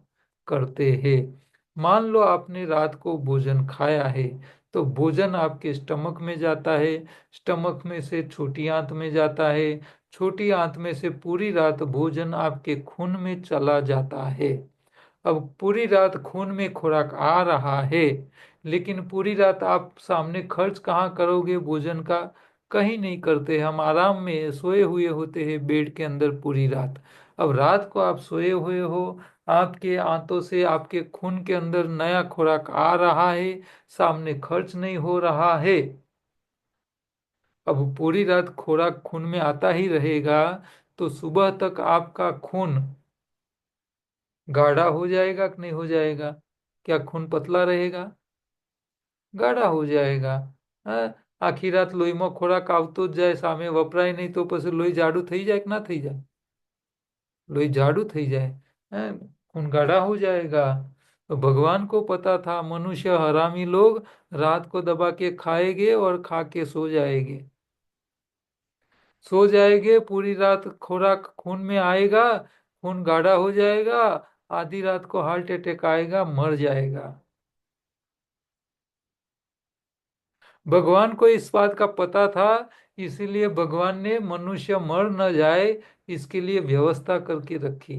करते हैं। मान लो आपने रात को भोजन खाया है, तो भोजन आपके स्टमक में जाता है, स्टमक में से छोटी आंत में जाता है, छोटी आंत में से पूरी रात भोजन आपके खून में चला जाता है। अब पूरी रात खून में खुराक आ रहा है, लेकिन पूरी रात आप सामने खर्च कहाँ करोगे भोजन का? कहीं नहीं करते। हम आराम में सोए हुए होते हैं बेड के अंदर पूरी रात। अब रात को आप सोए हुए हो, आपके आंतों से आपके खून के अंदर नया खुराक आ रहा है, सामने खर्च नहीं हो रहा है। अब पूरी रात खुराक खून में आता ही रहेगा तो सुबह तक आपका खून गाढ़ा हो जाएगा कि नहीं हो जाएगा? क्या खून पतला रहेगा? ગાઢા हो जाएगा। હા, આખી રાત લોહીમાં ખોરાક આવતો જ જાય, સામે વપરાય નહીં તો પછી લોહી જાડું થઈ જાય કે ના થઈ જાય? लोही जाड़ू થઈ જાય, हैं? खून गाढ़ा हो जाएगा। तो भगवान को पता था मनुष्य हरामी लोग रात को दबा के खाएंगे और खा के सो जाएंगे। सो जाएंगे, पूरी रात खुराक खून में आएगा, खून गाढ़ा हो जाएगा, आधी रात को हार्ट अटैक आएगा, मर जाएगा। भगवान को इस बात का पता था, इसीलिए भगवान ने मनुष्य मर न जाए इसके लिए व्यवस्था करके रखी।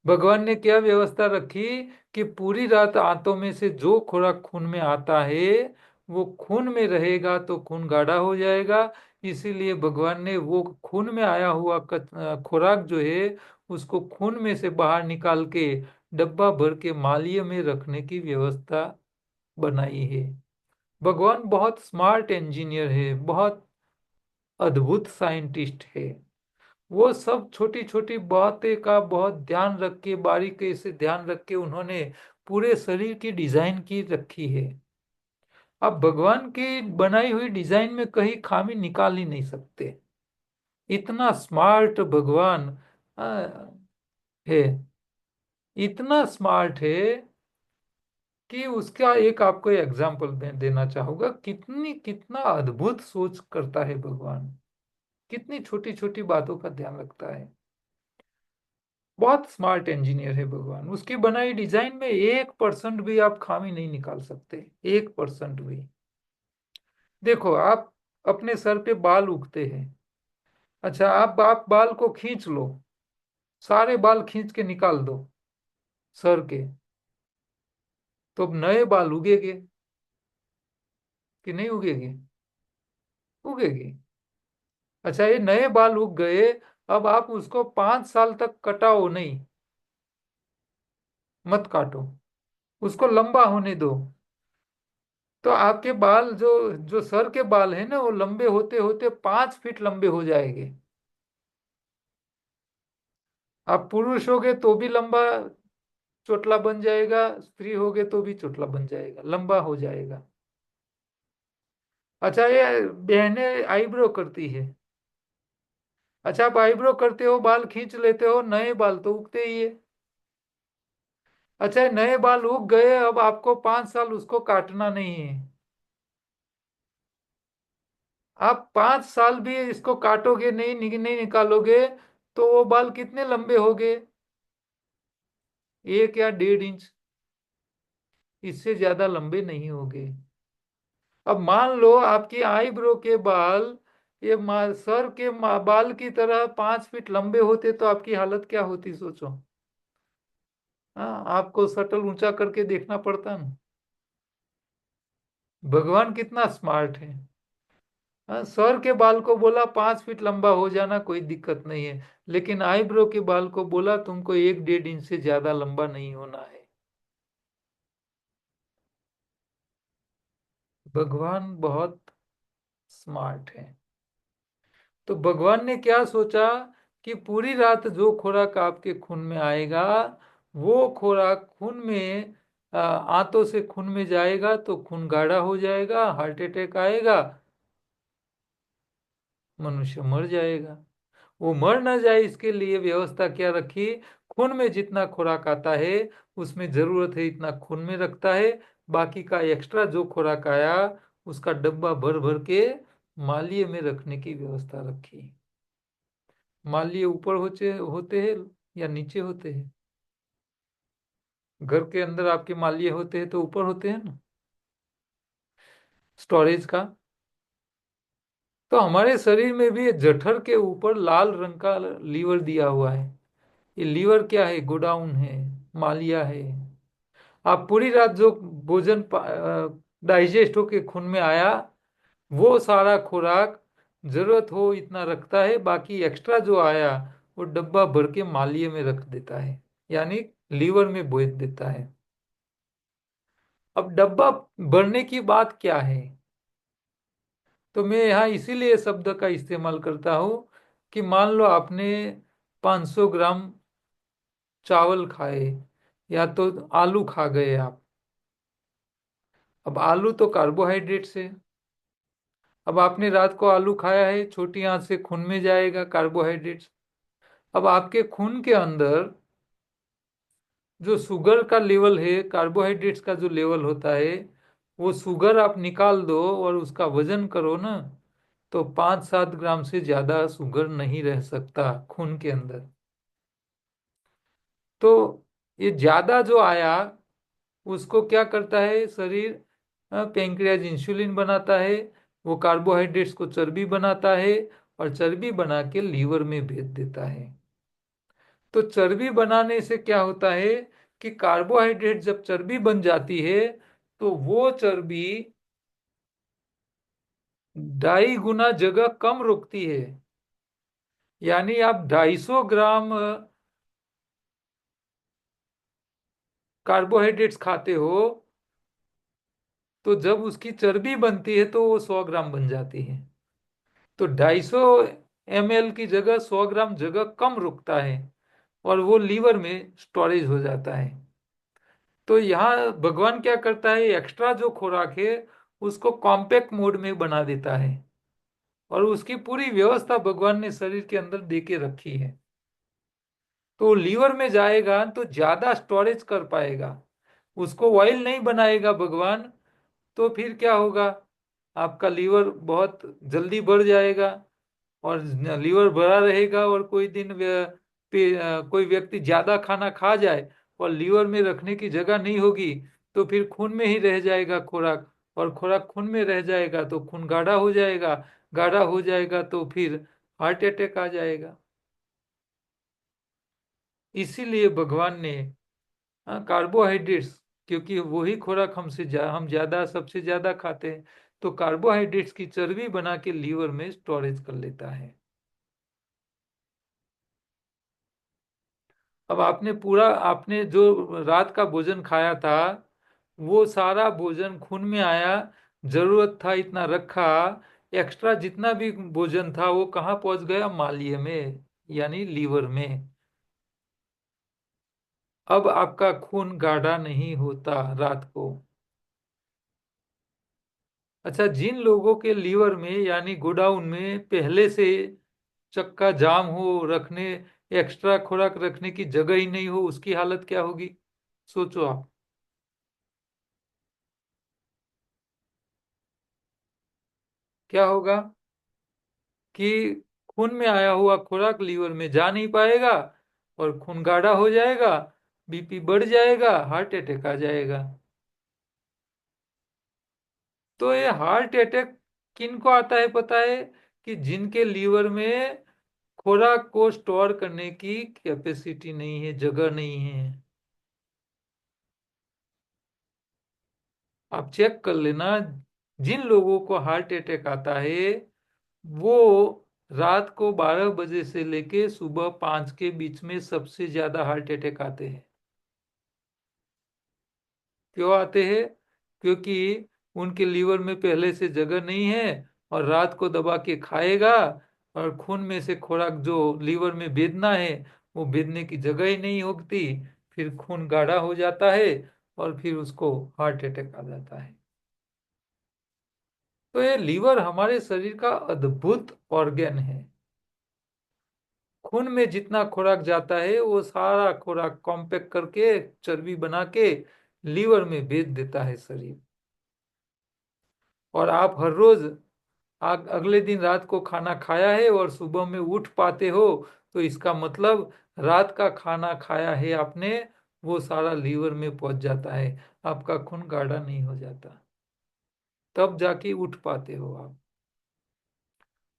भगवान ने क्या व्यवस्था रखी कि पूरी रात आंतों में से जो खुराक खून में आता है वो खून में रहेगा तो खून गाढ़ा हो जाएगा। इसीलिए भगवान ने वो खून में आया हुआ खुराक जो है उसको खून में से बाहर निकाल के डब्बा भर के मालिये में रखने की व्यवस्था बनाई है। भगवान बहुत स्मार्ट इंजीनियर है, बहुत अद्भुत साइंटिस्ट है। वो सब छोटी छोटी बातें का बहुत ध्यान रख के, बारीकी से ध्यान रख के उन्होंने पूरे शरीर की डिजाइन की रखी है। आप भगवान की बनाई हुई डिजाइन में कहीं खामी निकाल ही नहीं सकते। इतना स्मार्ट भगवान आ, है, इतना स्मार्ट है कि उसका एक आपको एग्जाम्पल देना चाहूंगा, कितना अद्भुत सोच करता है भगवान, कितनी छोटी छोटी बातों का ध्यान रखता है। बहुत स्मार्ट इंजीनियर है भगवान। उसकी बनाई डिजाइन में 1% भी आप खामी नहीं निकाल सकते, 1% भी। देखो, आप अपने सर पे बाल उगते हैं। अच्छा, आप बाल को खींच लो, सारे बाल खींच के निकाल दो सर के, तो अब नए बाल उगेंगे कि नहीं उगेंगे? उगेगी। अच्छा, ये नए बाल उग गए, अब आप उसको 5 साल तक कटाओ नहीं, मत काटो, उसको लंबा होने दो। तो आपके बाल जो जो सर के बाल है ना वो लंबे होते होते 5 फीट लंबे हो जाएंगे। आप पुरुष होगे तो भी लंबा चोटला बन जाएगा, स्त्री हो गए तो भी चोटला बन जाएगा, लंबा हो जाएगा। अच्छा, ये बहनें आईब्रो करती है। अच्छा, आप आईब्रो करते हो, बाल खींच लेते हो, नए बाल तो उगते ही है। अच्छा, नए बाल उग गए, अब आपको 5 साल उसको काटना नहीं है। आप 5 साल भी इसको काटोगे नहीं, नहीं निकालोगे, तो वो बाल कितने लंबे हो गए? 1 या 1.5 इंच, इससे ज्यादा लंबे नहीं होंगे। अब मान लो आपकी आईब्रो के बाल ये सर के बाल की तरह 5 फीट लंबे होते तो आपकी हालत क्या होती, सोचो। हाँ, आपको शटल ऊंचा करके देखना पड़ता ना। भगवान कितना स्मार्ट है। हाँ, सर के बाल को बोला 5 फीट लंबा हो जाना, कोई दिक्कत नहीं है, लेकिन आईब्रो के बाल को बोला तुमको 1-1.5 इंच से ज्यादा लंबा नहीं होना है। भगवान बहुत स्मार्ट है। तो भगवान ने क्या सोचा कि पूरी रात जो खुराक आपके खून में आएगा, वो खुराक खून में आंतों से खून में जाएगा तो खून गाढ़ा हो जाएगा, हार्ट अटैक आएगा, मनुष्य मर जाएगा। वो मर ना जाए इसके लिए व्यवस्था क्या रखी, खून में जितना खुराक आता है उसमें जरूरत है इतना खून में रखता है, बाकी का एक्स्ट्रा जो खुराक आया उसका डब्बा भर भर के मालिये में रखने की व्यवस्था रखी। मालिये ऊपर होते होते हैं या नीचे होते हैं? घर के अंदर आपके मालिये होते हैं तो ऊपर होते हैं ना, स्टोरेज का। तो हमारे शरीर में भी जठर के ऊपर लाल रंग का लीवर दिया हुआ है। ये लीवर क्या है? गोडाउन है, मालिया है। आप पूरी रात जो भोजन डाइजेस्ट होके खून में आया, वो सारा खुराक जरूरत हो इतना रखता है, बाकी एक्स्ट्रा जो आया वो डब्बा भर के मालिये में रख देता है, यानी लीवर में बोझ देता है। अब डब्बा भरने की बात क्या है? तो मैं यहाँ इसीलिए शब्द का इस्तेमाल करता हूं कि मान लो आपने 500 ग्राम चावल खाए या तो आलू खा गए आप। अब आलू तो कार्बोहाइड्रेट से, अब आपने रात को आलू खाया है, छोटी आंत से खून में जाएगा कार्बोहाइड्रेट्स। अब आपके खून के अंदर जो शुगर का लेवल है, कार्बोहाइड्रेट्स का जो लेवल होता है, वो शुगर आप निकाल दो और उसका वजन करो ना, तो 5-7 ग्राम से ज्यादा शुगर नहीं रह सकता खून के अंदर। तो ये ज्यादा जो आया उसको क्या करता है शरीर? पेंक्रियाज इंसुलिन बनाता है, वो कार्बोहाइड्रेट्स को चर्बी बनाता है और चर्बी बना के लीवर में भेज देता है। तो चर्बी बनाने से क्या होता है कि कार्बोहाइड्रेट जब चर्बी बन जाती है तो वो चर्बी 2.5 गुना जगह कम रोकती है। यानी आप 250 ग्राम कार्बोहाइड्रेट्स खाते हो, तो जब उसकी चर्बी बनती है तो वो 100 ग्राम बन जाती है। तो 250 ml की जगह 100 ग्राम जगह कम रुकता है और वो लीवर में स्टोरेज हो जाता है। तो यहाँ भगवान क्या करता है, एक्स्ट्रा जो खुराक है उसको कॉम्पैक्ट मोड में बना देता है और उसकी पूरी व्यवस्था भगवान ने शरीर के अंदर दे के रखी है। तो लीवर में जाएगा तो ज्यादा स्टोरेज कर पाएगा, उसको ऑयल नहीं बनाएगा भगवान। तो फिर क्या होगा, आपका लीवर बहुत जल्दी बढ़ जाएगा और लीवर भरा रहेगा, और कोई दिन कोई व्यक्ति ज्यादा खाना खा जाए और लीवर में रखने की जगह नहीं होगी, तो फिर खून में ही रह जाएगा खुराक, और खुराक खून में रह जाएगा तो खून गाढ़ा हो जाएगा, गाढ़ा हो जाएगा तो फिर हार्ट अटैक आ जाएगा। इसीलिए भगवान ने कार्बोहाइड्रेट्स, क्योंकि वही खुराक हम ज्यादा सबसे ज्यादा खाते हैं, तो कार्बोहाइड्रेट्स की चर्बी बना के लीवर में स्टोरेज कर लेता है। अब आपने जो रात का भोजन खाया था, वो सारा भोजन खून में आया, जरूरत था इतना रखा, एक्स्ट्रा जितना भी भोजन था वो कहाँ पहुंच गया? मालिये में, यानी लीवर में। अब आपका खून गाढ़ा नहीं होता रात को। अच्छा, जिन लोगों के लीवर में यानी गोडाउन में पहले से चक्का जाम हो, रखने एक्स्ट्रा खुराक रखने की जगह ही नहीं हो, उसकी हालत क्या होगी? सोचो आप। क्या होगा कि खून में आया हुआ खुराक लीवर में जा नहीं पाएगा और खून गाढ़ा हो जाएगा, बीपी बढ़ जाएगा, हार्ट अटैक आ जाएगा। तो ये हार्ट अटैक किन को आता है पता है? कि जिनके लीवर में खुराक को स्टोर करने की कैपेसिटी नहीं है, जगह नहीं है। आप चेक कर लेना, जिन लोगों को हार्ट अटैक आता है वो रात को 12 बजे से लेके सुबह 5 के बीच में सबसे ज्यादा हार्ट अटैक आते हैं। क्यों आते हैं? क्योंकि उनके लीवर में पहले से जगह नहीं है और रात को दबा के खाएगा और खून में से खुराक जो लीवर में भेजना है वो भेजने की जगह ही नहीं होती, फिर खून गाढ़ा हो जाता है और फिर उसको हार्ट अटैक आ जाता है। तो ये लीवर हमारे शरीर का अद्भुत ऑर्गन है। खून में जितना खुराक जाता है वो सारा खुराक कॉम्पैक्ट करके चर्बी बना के लीवर में भेज देता है शरीर। और आप हर रोज अगले दिन रात को खाना खाया है और सुबह में उठ पाते हो, तो इसका मतलब रात का खाना खाया है आपने, वो सारा लीवर में पहुंच जाता है, आपका खून गाढ़ा नहीं हो जाता, तब जाके उठ पाते हो आप।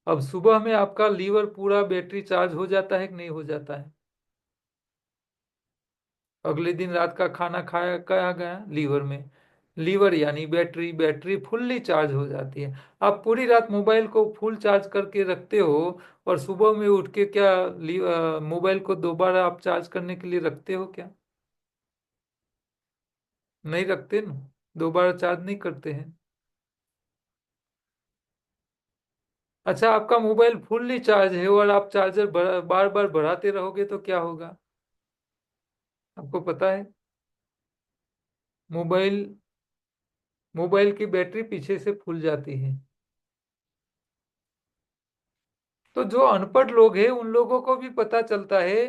अब सुबह में आपका लीवर पूरा बैटरी चार्ज हो जाता है कि नहीं हो जाता है? अगले दिन रात का खाना खाया कहाँ गया? लीवर में। लीवर यानी बैटरी, बैटरी फुल्ली चार्ज हो जाती है। आप पूरी रात मोबाइल को फुल चार्ज करके रखते हो और सुबह में उठ के क्या मोबाइल को दोबारा आप चार्ज करने के लिए रखते हो क्या? नहीं रखते ना, दोबारा चार्ज नहीं करते हैं। अच्छा, आपका मोबाइल फुल्ली चार्ज है और आप चार्जर बार बार बढ़ाते रहोगे तो क्या होगा? आपको पता है? मोबाइल मोबाइल की बैटरी पीछे से फूल जाती है। तो जो अनपढ़ लोग हैं उन लोगों को भी पता चलता है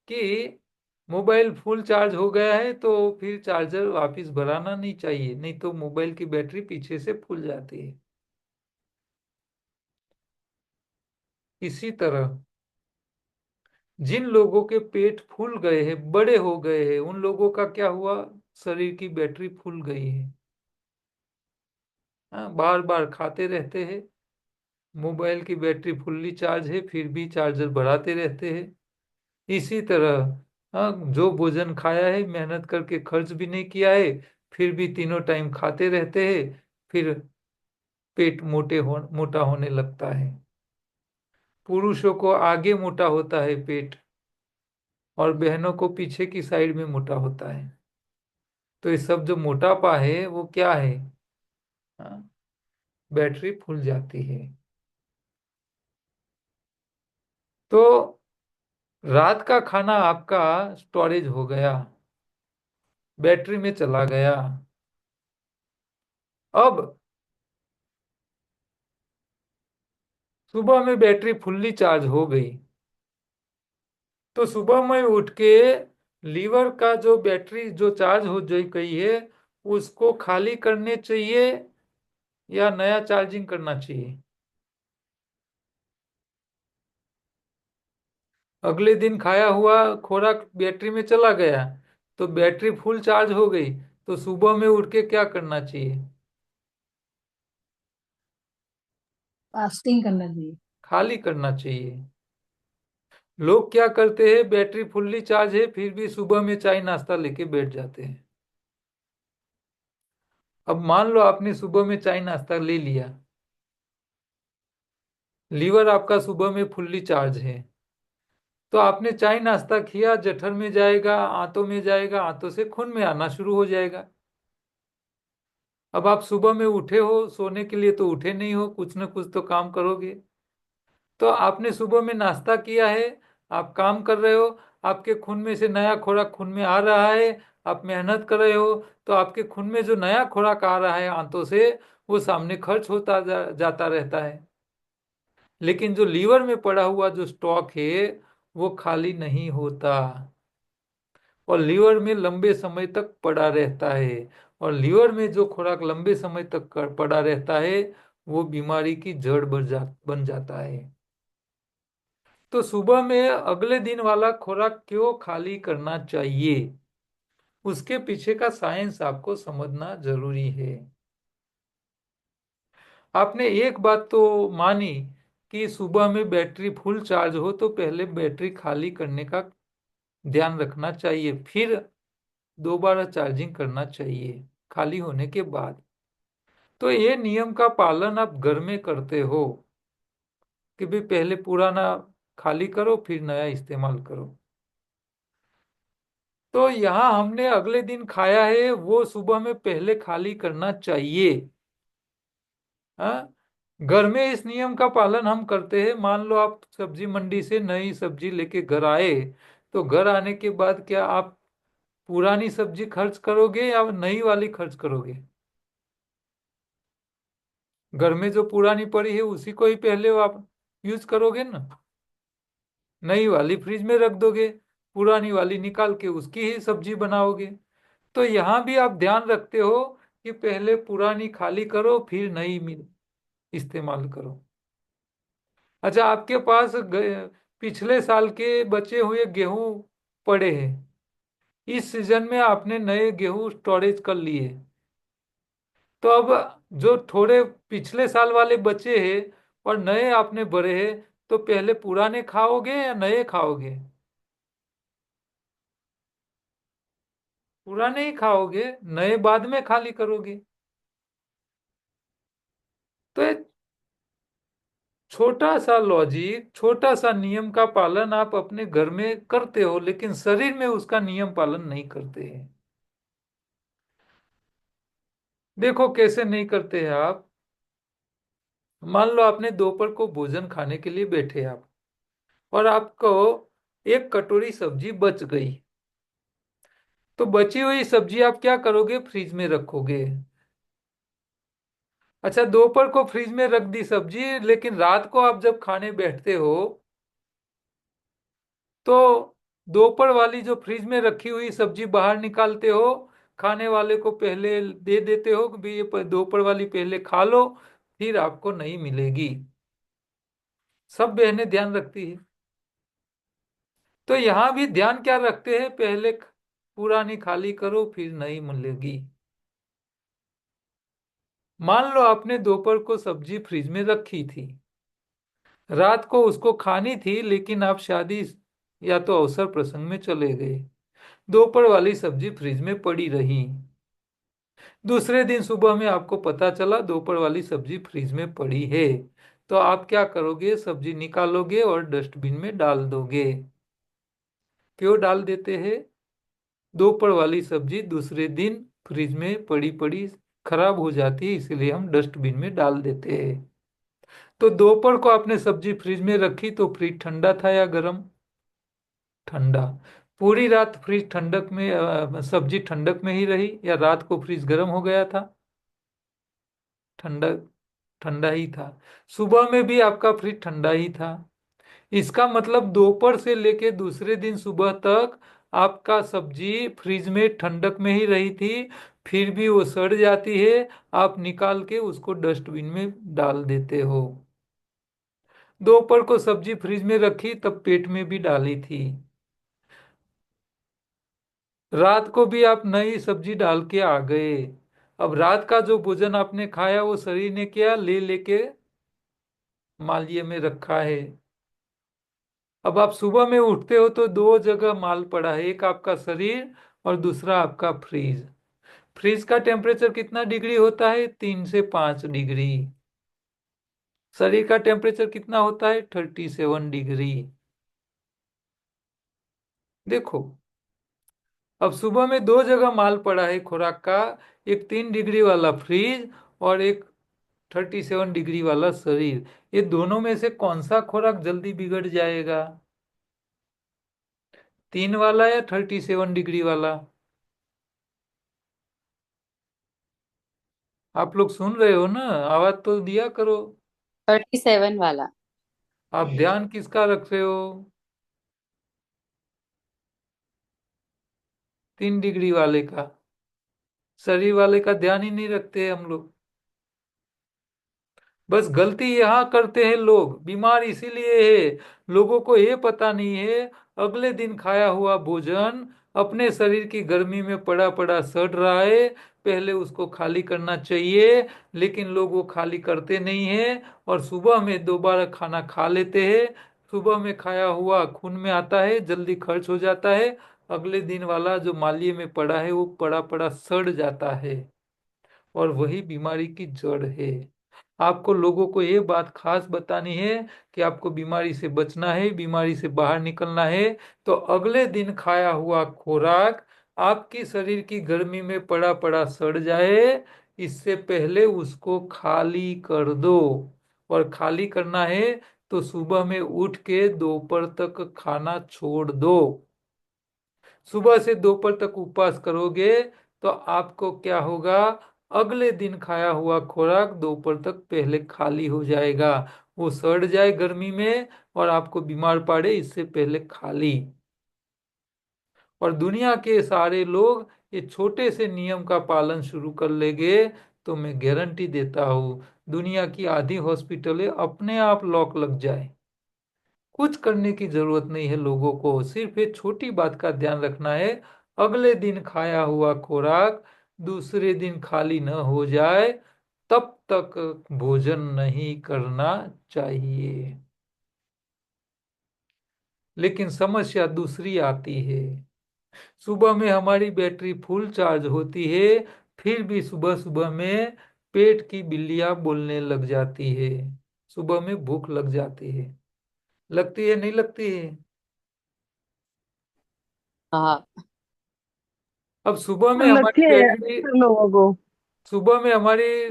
कि मोबाइल फुल चार्ज हो गया है तो फिर चार्जर वापस भराना नहीं चाहिए, नहीं तो मोबाइल की बैटरी पीछे से फूल जाती है। इसी तरह जिन लोगों के पेट फूल गए हैं, बड़े हो गए हैं, उन लोगों का क्या हुआ? शरीर की बैटरी फूल गई है। हाँ, बार बार खाते रहते हैं, मोबाइल की बैटरी फुल्ली चार्ज है फिर भी चार्जर बढ़ाते रहते हैं। इसी तरह हाँ, जो भोजन खाया है, मेहनत करके खर्च भी नहीं किया है, फिर भी तीनों टाइम खाते रहते हैं, फिर पेट मोटा होने लगता है। पुरुषों को आगे मोटा होता है पेट और बहनों को पीछे की साइड में मोटा होता है। तो ये सब जो मोटापा है वो क्या है? हाँ, बैटरी फूल जाती है। तो रात का खाना आपका स्टोरेज हो गया, बैटरी में चला गया। अब सुबह में बैटरी फुल्ली चार्ज हो गई, तो सुबह में उठ के लीवर का जो बैटरी जो चार्ज हो गई है उसको खाली करने चाहिए या नया चार्जिंग करना चाहिए? अगले दिन खाया हुआ खुराक बैटरी में चला गया तो बैटरी फुल चार्ज हो गई, तो सुबह में उठ के क्या करना चाहिए? फास्टिंग करना चाहिए। खाली करना चाहिए। लोग क्या करते हैं, बैटरी फुल्ली चार्ज है फिर भी सुबह में चाय नाश्ता लेके बैठ जाते हैं। अब मान लो आपने सुबह में चाय नाश्ता ले लिया, लीवर आपका सुबह में फुल्ली चार्ज है, तो आपने चाय नाश्ता किया, जठर में जाएगा, आंतों में जाएगा, आंतों से खून में आना शुरू हो जाएगा। अब आप सुबह में उठे हो, सोने के लिए तो उठे नहीं हो, कुछ ना कुछ तो काम करोगे। तो आपने सुबह में नाश्ता किया है, आप काम कर रहे हो, आपके खून में से नया खुराक खून में आ रहा है, आप मेहनत कर रहे हो, तो आपके खून में जो नया खुराक आ रहा है आंतों से, वो सामने खर्च होता जाता रहता है। लेकिन जो लीवर में पड़ा हुआ जो स्टॉक है वो खाली नहीं होता, और लीवर में लंबे समय तक पड़ा रहता है। और लीवर में जो खुराक लंबे समय तक पड़ा रहता है वो बीमारी की जड़ बन जाता है। तो सुबह में अगले दिन वाला खुराक क्यों खाली करना चाहिए, उसके पीछे का साइंस आपको समझना जरूरी है। आपने एक बात तो मानी कि सुबह में बैटरी फुल चार्ज हो तो पहले बैटरी खाली करने का ध्यान रखना चाहिए, फिर दोबारा चार्जिंग करना चाहिए खाली होने के बाद। तो ये नियम का पालन आप घर में करते हो कि भाई पहले पुराना खाली करो फिर नया इस्तेमाल करो। तो यहाँ हमने अगले दिन खाया है वो सुबह में पहले खाली करना चाहिए। हाँ, घर में इस नियम का पालन हम करते हैं। मान लो आप सब्जी मंडी से नई सब्जी लेके घर आए, तो घर आने के बाद क्या आप पुरानी सब्जी खर्च करोगे या नई वाली खर्च करोगे? घर में जो पुरानी पड़ी है उसी को ही पहले आप यूज करोगे ना, नई वाली फ्रिज में रख दोगे, पुरानी वाली निकाल के उसकी ही सब्जी बनाओगे। तो यहाँ भी आप ध्यान रखते हो कि पहले पुरानी खाली करो फिर नई इस्तेमाल करो। अच्छा, आपके पास पिछले साल के बचे हुए गेहूं पड़े हैं, इस सीजन में आपने नए गेहूं स्टोरेज कर लिए, तो अब जो थोड़े पिछले साल वाले बचे हैं और नए आपने भरे हैं, तो पहले पुराने खाओगे या नए खाओगे? पुराने ही खाओगे, नए बाद में खाली करोगे। तो एक छोटा सा लॉजिक, छोटा सा नियम का पालन आप अपने घर में करते हो, लेकिन शरीर में उसका नियम पालन नहीं करते हैं। देखो कैसे नहीं करते हैं आप। मान लो आपने दोपहर को भोजन खाने के लिए बैठे आप, और आपको एक कटोरी सब्जी बच गई, तो बची हुई सब्जी आप क्या करोगे? फ्रिज में रखोगे। अच्छा, दोपहर को फ्रिज में रख दी सब्जी, लेकिन रात को आप जब खाने बैठते हो तो दोपहर वाली जो फ्रिज में रखी हुई सब्जी बाहर निकालते हो, खाने वाले को पहले दे देते हो कि भाई ये दोपहर वाली पहले खा लो, फिर आपको नहीं मिलेगी। सब बहनें ध्यान रखती है। तो यहां भी ध्यान क्या रखते हैं? पहले पुरानी खाली करो फिर नई मिलेगी। मान लो आपने दोपहर को सब्जी फ्रिज में रखी थी, रात को उसको खानी थी, लेकिन आप शादी या तो अवसर प्रसंग में चले गए, दोपहर वाली सब्जी फ्रिज में पड़ी रही। दूसरे दिन सुबह में आपको पता चला दोपहर वाली सब्जी फ्रिज में पड़ी है, तो आप क्या करोगे? सब्जी निकालोगे और डस्टबिन में डाल दोगे। क्यों डाल देते हैं? दोपहर वाली सब्जी दूसरे दिन फ्रिज में पड़ी पड़ी खराब हो जाती है, इसलिए हम डस्टबिन में डाल देते हैं। तो दोपहर को आपने सब्जी फ्रिज में रखी तो फ्रिज ठंडा था या गर्म? ठंडा। पूरी रात फ्रिज ठंडक में सब्जी ठंडक में ही रही या रात को फ्रिज गर्म हो गया था? ठंडा, ठंडा ही था। सुबह में भी आपका फ्रिज ठंडा ही था। इसका मतलब दोपहर से लेके दूसरे दिन सुबह तक आपका सब्जी फ्रिज में ठंडक में ही रही थी, फिर भी वो सड़ जाती है, आप निकाल के उसको डस्टबिन में डाल देते हो। दोपहर को सब्जी फ्रिज में रखी तब पेट में भी डाली थी, रात को भी आप नई सब्जी डाल के आ गए। अब रात का जो भोजन आपने खाया वो शरीर ने क्या ले लेके मालिए में रखा है। अब आप सुबह में उठते हो तो दो जगह माल पड़ा है, एक आपका शरीर और दूसरा आपका फ्रीज। फ्रीज का टेम्परेचर कितना डिग्री होता है? 3 से 5 डिग्री। शरीर का टेम्परेचर कितना होता है? 37 डिग्री। देखो, अब सुबह में दो जगह माल पड़ा है खुराक का, एक 3 डिग्री वाला फ्रीज और एक 37 डिग्री वाला शरीर। ये दोनों में से कौन सा खुराक जल्दी बिगड़ जाएगा? 3 वाला या 37 डिग्री वाला? आप लोग सुन रहे हो ना? आवाज तो दिया करो। 37 वाला। आप ध्यान किसका रख रहे हो? 3 डिग्री वाले का। शरीर वाले का ध्यान ही नहीं रखते हम लोग। बस गलती यहाँ करते हैं लोग, बीमार इसीलिए है, लोगों को ये पता नहीं है अगले दिन खाया हुआ भोजन अपने शरीर की गर्मी में पड़ा पड़ा सड़ रहा है, पहले उसको खाली करना चाहिए, लेकिन लोग वो खाली करते नहीं है और सुबह में दोबारा खाना खा लेते हैं। सुबह में खाया हुआ खून में आता है, जल्दी खर्च हो जाता है, अगले दिन वाला जो मालिए में पड़ा है वो पड़ा पड़ा सड़ जाता है, और वही बीमारी की जड़ है। आपको लोगों को ये बात खास बतानी है कि आपको बीमारी से बचना है, बीमारी से बाहर निकलना है, तो अगले दिन खाया हुआ खुराक आपकी शरीर की गर्मी में पड़ा पड़ा सड़ जाए, इससे पहले उसको खाली कर दो। और खाली करना है तो सुबह में उठ के दोपहर तक खाना छोड़ दो। सुबह से दोपहर तक उपवास करोगे तो आपको क्या होगा, अगले दिन खाया हुआ खुराक दोपहर तक पहले खाली हो जाएगा, वो सड़ जाए गर्मी में और आपको बीमार पड़े इससे पहले खाली। और दुनिया के सारे लोग ये छोटे से नियम का पालन शुरू कर लेंगे तो मैं गारंटी देता हूँ दुनिया की आधी हॉस्पिटलें अपने आप लॉक लग जाए। कुछ करने की जरूरत नहीं है लोगों को, सिर्फ एक छोटी बात का ध्यान रखना है, अगले दिन खाया हुआ खुराक दूसरे दिन खाली न हो जाए तब तक भोजन नहीं करना चाहिए। लेकिन समस्या दूसरी आती है, सुबह में हमारी बैटरी फुल चार्ज होती है, फिर भी सुबह सुबह में पेट की बिल्लियां बोलने लग जाती है, सुबह में भूख लग जाती है। लगती है नहीं लगती है? हाँ। अब सुबह में लगती हमारी है बैटरी अक्सर लोगों को। सुबह में हमारी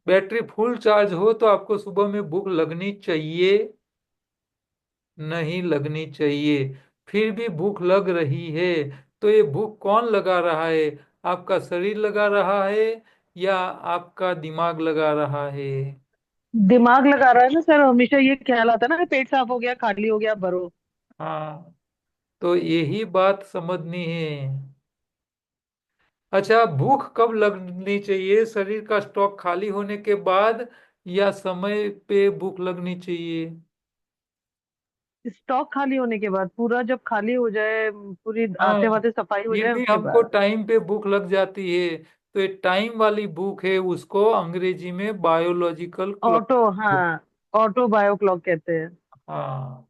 बैटरी फुल चार्ज हो तो आपको सुबह में भूख लगनी चाहिए? नहीं लगनी चाहिए। फिर भी भूख लग रही है, तो ये भूख कौन लगा रहा है? आपका शरीर लगा रहा है या आपका दिमाग लगा रहा है? दिमाग लगा रहा है ना सर, हमेशा ये ख्याल आता है ना, पेट साफ हो गया, खाली हो गया, भरो। हाँ, तो यही बात समझनी है। अच्छा, भूख कब लगनी चाहिए? शरीर का स्टॉक खाली होने के बाद या समय पे भूख लगनी चाहिए? स्टॉक खाली होने के बाद, पूरा जब खाली हो जाए, पूरी हाँ, आते वाते सफाई हो फिर जाए, भी उसके हमको बाद। टाइम पे भूख लग जाती है, तो ये टाइम वाली भूख है, उसको अंग्रेजी में बायोलॉजिकल क्लॉक। ऑटो, हाँ, ऑटो बायो क्लॉक कहते हैं। हाँ,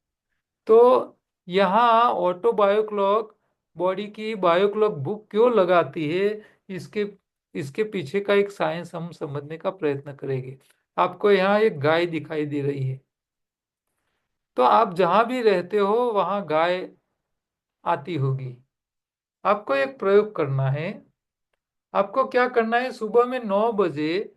तो यहाँ ऑटो बायो क्लॉक, बॉडी की बायो क्लॉक भूख क्यों लगाती है, इसके इसके पीछे का एक साइंस हम समझने का प्रयत्न करेंगे। आपको यहाँ एक गाय दिखाई दे रही है, तो आप जहां भी रहते हो वहां गाय आती होगी। आपको एक प्रयोग करना है। आपको क्या करना है, सुबह में 9 बजे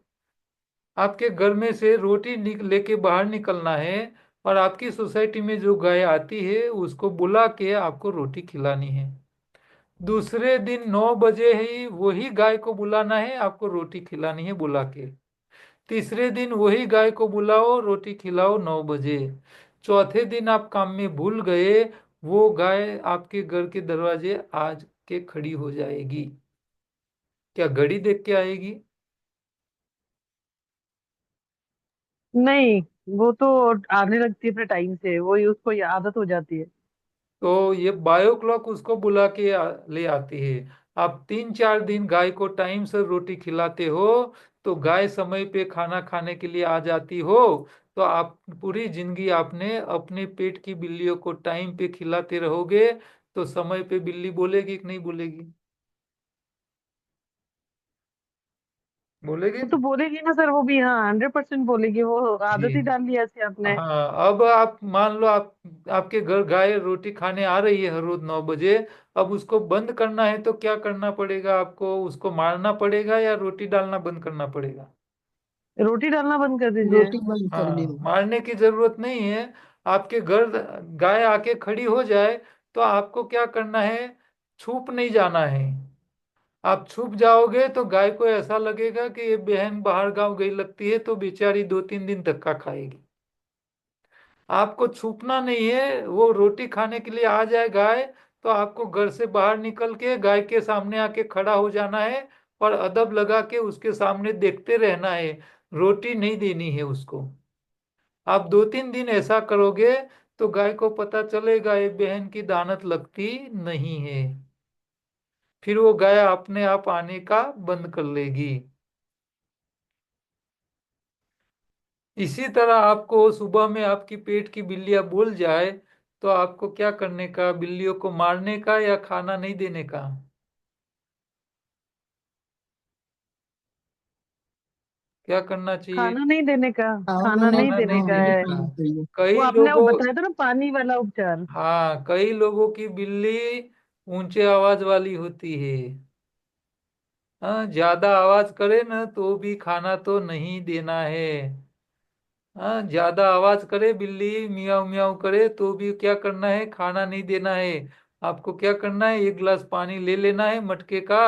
आपके घर में से रोटी लेके बाहर निकलना है, और आपकी सोसाइटी में जो गाय आती है उसको बुला के आपको रोटी खिलानी है। दूसरे दिन 9 बजे ही वही गाय को बुलाना है, आपको रोटी खिलानी है बुला के। तीसरे दिन वही गाय को बुलाओ, रोटी खिलाओ 9 बजे। चौथे दिन आप काम में भूल गए, वो गाय आपके घर के दरवाजे आज के खड़ी हो जाएगी। क्या घड़ी देख के आएगी? नहीं, वो तो आने लगती है अपने टाइम से, वही उसको ये आदत हो जाती है। तो ये बायो क्लॉक उसको बुला के ले आती है। आप 3-4 दिन गाय को टाइम से रोटी खिलाते हो, तो गाय समय पे खाना खाने के लिए आ जाती हो, तो आप पूरी जिंदगी आपने अपने पेट की बिल्लियों को टाइम पे खिलाते रहोगे, तो समय पे बिल्ली बोलेगी कि नहीं बोलेगी? बोलेगी वो तो ना? बोलेगी ना सर, वो भी, हाँ, 100% बोलेगी, वो जी। आदत ही डाल ली ऐसे आपने। हाँ, अब आप मान लो आप आपके घर गाय रोटी खाने आ रही है हर रोज 9 बजे, अब उसको बंद करना है तो क्या करना पड़ेगा आपको? उसको मारना पड़ेगा या रोटी डालना बंद करना पड़ेगा? रोटी डालना बंद कर दीजिए। रोटी बंद करनी हाँ, होगी। मारने की जरूरत नहीं है। आपके घर गाय आके खड़ी हो जाए तो आपको क्या करना है, छुप नहीं जाना है। आप छुप जाओगे तो गाय को ऐसा लगेगा कि ये बहन बाहर गांव गई लगती है, तो बेचारी 2-3 दिन धक्का खाएगी। आपको छुपना नहीं है, वो रोटी खाने के लिए आ जाए गाय, तो आपको घर से बाहर निकल के गाय के सामने आके खड़ा हो जाना है और अदब लगा के उसके सामने देखते रहना है, रोटी नहीं देनी है उसको। आप 2-3 दिन ऐसा करोगे तो गाय को पता चलेगा ये बहन की दानत लगती नहीं है, फिर वो गाय अपने आप आने का बंद कर लेगी। इसी तरह आपको सुबह में आपकी पेट की बिल्लियां बोल जाए तो आपको क्या करने का, बिल्लियों को मारने का या खाना नहीं देने का? क्या करना चाहिए? खाना नहीं देने का। खाना खाना नहीं नहीं खाना देने नहीं का खाना नहीं देने है। का। खाना चाहिए। वो कई आपने वो लोगों, बताया था ना, पानी वाला उपचार। हाँ, कई लोगों की बिल्ली ऊंचे आवाज वाली होती है। हाँ, ज्यादा आवाज करे ना तो भी खाना तो नहीं देना है। हाँ, ज्यादा आवाज करे बिल्ली, मियाऊ मियाऊ करे, तो भी क्या करना है, खाना नहीं देना है। आपको क्या करना है, 1 गिलास पानी ले लेना है मटके का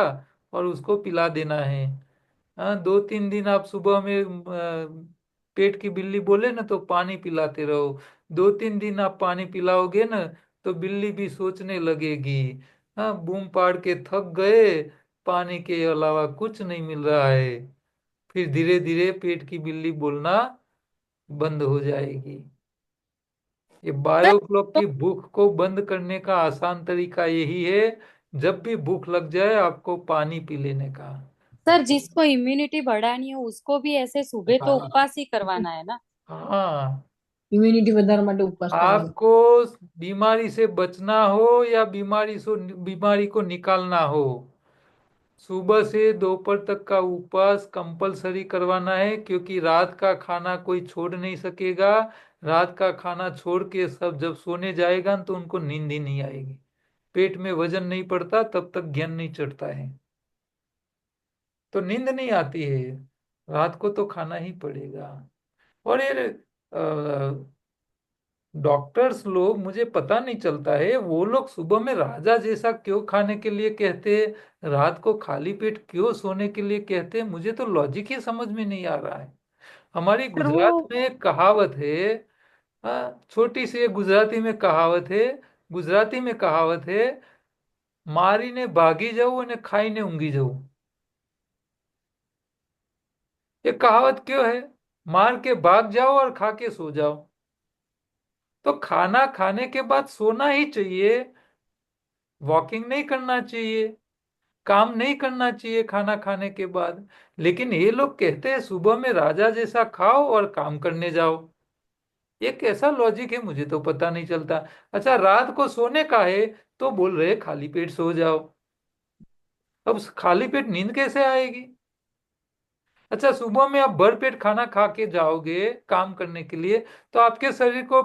और उसको पिला देना है। हाँ, 2-3 दिन आप सुबह में पेट की बिल्ली बोले ना तो पानी पिलाते रहो। 2-3 दिन आप पानी पिलाओगे ना तो बिल्ली भी सोचने लगेगी, हाँ, बूम पाड़ के थक गए, पानी के अलावा कुछ नहीं मिल रहा है। फिर धीरे धीरे पेट की बिल्ली बोलना बंद हो जाएगी। ये सर 12 o'clock तो की भूख को बंद करने का आसान तरीका यही है, जब भी भूख लग जाए आपको पानी पी लेने का। सर जिसको इम्यूनिटी बढ़ानी है उसको भी ऐसे सुबह तो हाँ, उपवास ही करवाना है ना? हाँ। इम्युनिटी વધારવા માટે ઉપવાસ કરવાનો। आपको बीमारी से बचना हो या बीमारी को निकालना हो, सुबह से दोपहर तक का उपवास कंपलसरी करवाना है, क्योंकि रात का खाना कोई छोड़ नहीं सकेगा। रात का खाना छोड़ के सब जब सोने जाएगा तो उनको नींद ही नहीं आएगी। पेट में वजन नहीं पड़ता तब तक ज्ञान नहीं चढ़ता है, तो नींद नहीं आती है, रात को तो खाना ही पड़ेगा। और ये डॉक्टर्स लोग, मुझे पता नहीं चलता है वो लोग सुबह में राजा जैसा क्यों खाने के लिए कहते हैं, रात को खाली पेट क्यों सोने के लिए कहते हैं, मुझे तो लॉजिक ही समझ में नहीं आ रहा है। हमारी सर वो गुजरात में एक कहावत है, छोटी सी एक गुजराती में कहावत है, गुजराती में कहावत है, मारी ने भागी जाऊं અને खाई ने ઊંઘી जाऊं। ये कहावत क्यों है? मार के भाग जाओ और खा के सो जाओ। तो खाना खाने के बाद सोना ही चाहिए, वॉकिंग नहीं करना चाहिए, काम नहीं करना चाहिए खाना खाने के बाद। लेकिन ये लोग कहते हैं सुबह में राजा जैसा खाओ और काम करने जाओ। ये कैसा लॉजिक है, मुझे तो पता नहीं चलता। अच्छा, रात को सोने का है तो बोल रहे खाली पेट सो जाओ। अब खाली पेट नींद कैसे आएगी? अच्छा, सुबह में आप भरपेट खाना खा के जाओगे काम करने के लिए, तो आपके शरीर को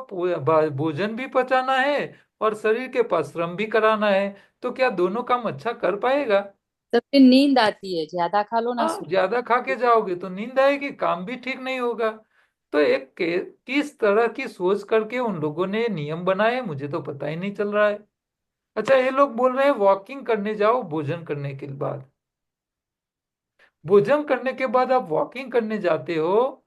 भोजन भी पचाना है और शरीर के पास श्रम भी कराना है, तो क्या दोनों काम अच्छा कर पाएगा? तो फिर नींद आती है, ज्यादा खा लो ना हाँ, सुबह। ज्यादा खा के जाओगे तो नींद आएगी, काम भी ठीक नहीं होगा। तो किस तरह की सोच करके उन लोगों ने नियम बनाए, मुझे तो पता ही नहीं चल रहा है। अच्छा, ये लोग बोल रहे हैं वॉकिंग करने जाओ भोजन करने के बाद। भोजन करने के बाद आप वॉकिंग करने जाते हो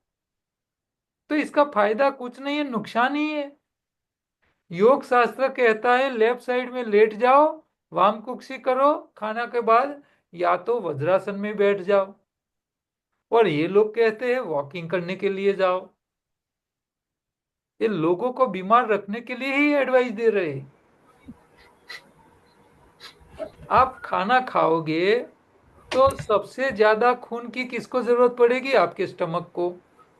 तो इसका फायदा कुछ नहीं है, नुकसान ही है। योग शास्त्र कहता है लेफ्ट साइड में लेट जाओ, वाम कुक्षी करो खाना के बाद, या तो वज्रासन में बैठ जाओ। और ये लोग कहते हैं वॉकिंग करने के लिए जाओ। ये लोगों को बीमार रखने के लिए ही एडवाइस दे रहे हैं। आप खाना खाओगे तो सबसे ज्यादा खून की किसको जरूरत पड़ेगी? आपके स्टमक को,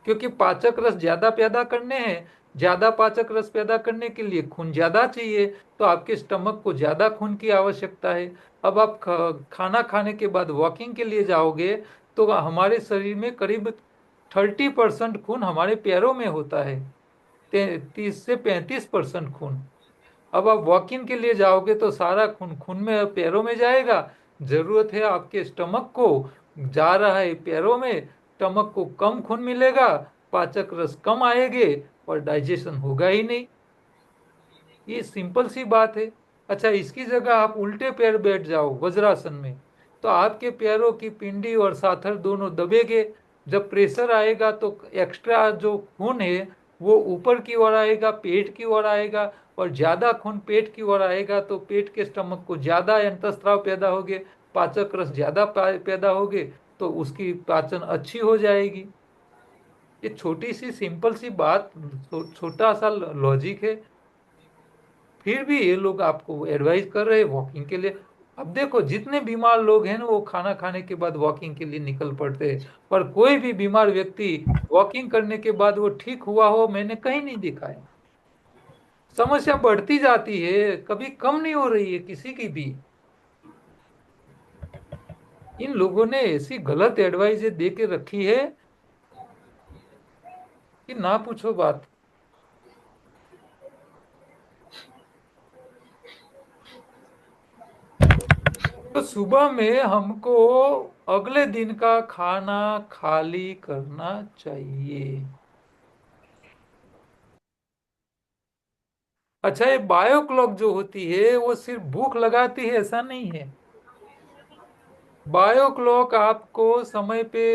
क्योंकि पाचक रस ज्यादा पैदा करने हैं। ज्यादा पाचक रस पैदा करने के लिए खून ज्यादा चाहिए, तो आपके स्टमक को ज्यादा खून की आवश्यकता है। अब आप खाना खाने के बाद वॉकिंग के लिए जाओगे तो हमारे शरीर में करीब 30% खून हमारे पैरों में होता है, 30 से 35% खून। अब आप वॉकिंग के लिए जाओगे तो सारा खून खून में पैरों में जाएगा। जरूरत है आपके स्टमक को, जा रहा है पैरों में, स्टमक को कम खून मिलेगा, पाचक रस कम आएंगे और डाइजेशन होगा ही नहीं। ये सिंपल सी बात है। अच्छा, इसकी जगह आप उल्टे पैर बैठ जाओ वज्रासन में, तो आपके पैरों की पिंडी और साथर दोनों दबेगे। जब प्रेशर आएगा तो एक्स्ट्रा जो खून है वो ऊपर की ओर आएगा, पेट की ओर आएगा, और ज्यादा खून पेट की ओर आएगा तो पेट के स्टमक को ज्यादा अंतस्त्राव पैदा होगे, पाचक रस ज्यादा पैदा होगे, तो उसकी पाचन अच्छी हो जाएगी। ये छोटी सी सिंपल सी बात, छोटा सा लॉजिक है, फिर भी ये लोग आपको एडवाइस कर रहे हैं वॉकिंग के लिए। अब देखो, जितने बीमार लोग हैं ना वो खाना खाने के बाद वॉकिंग के लिए निकल पड़ते हैं, पर कोई भी बीमार व्यक्ति वॉकिंग करने के बाद वो ठीक हुआ हो मैंने कहीं नहीं देखा है। समस्या बढ़ती जाती है, कभी कम नहीं हो रही है किसी की भी। इन लोगों ने ऐसी गलत एडवाइस दे के रखी है कि ना पूछो बात। तो सुबह में हमको अगले दिन का खाना खाली करना चाहिए। अच्छा, ये बायो क्लॉक जो होती है वो सिर्फ भूख लगाती है ऐसा नहीं है। बायो क्लॉक आपको समय पे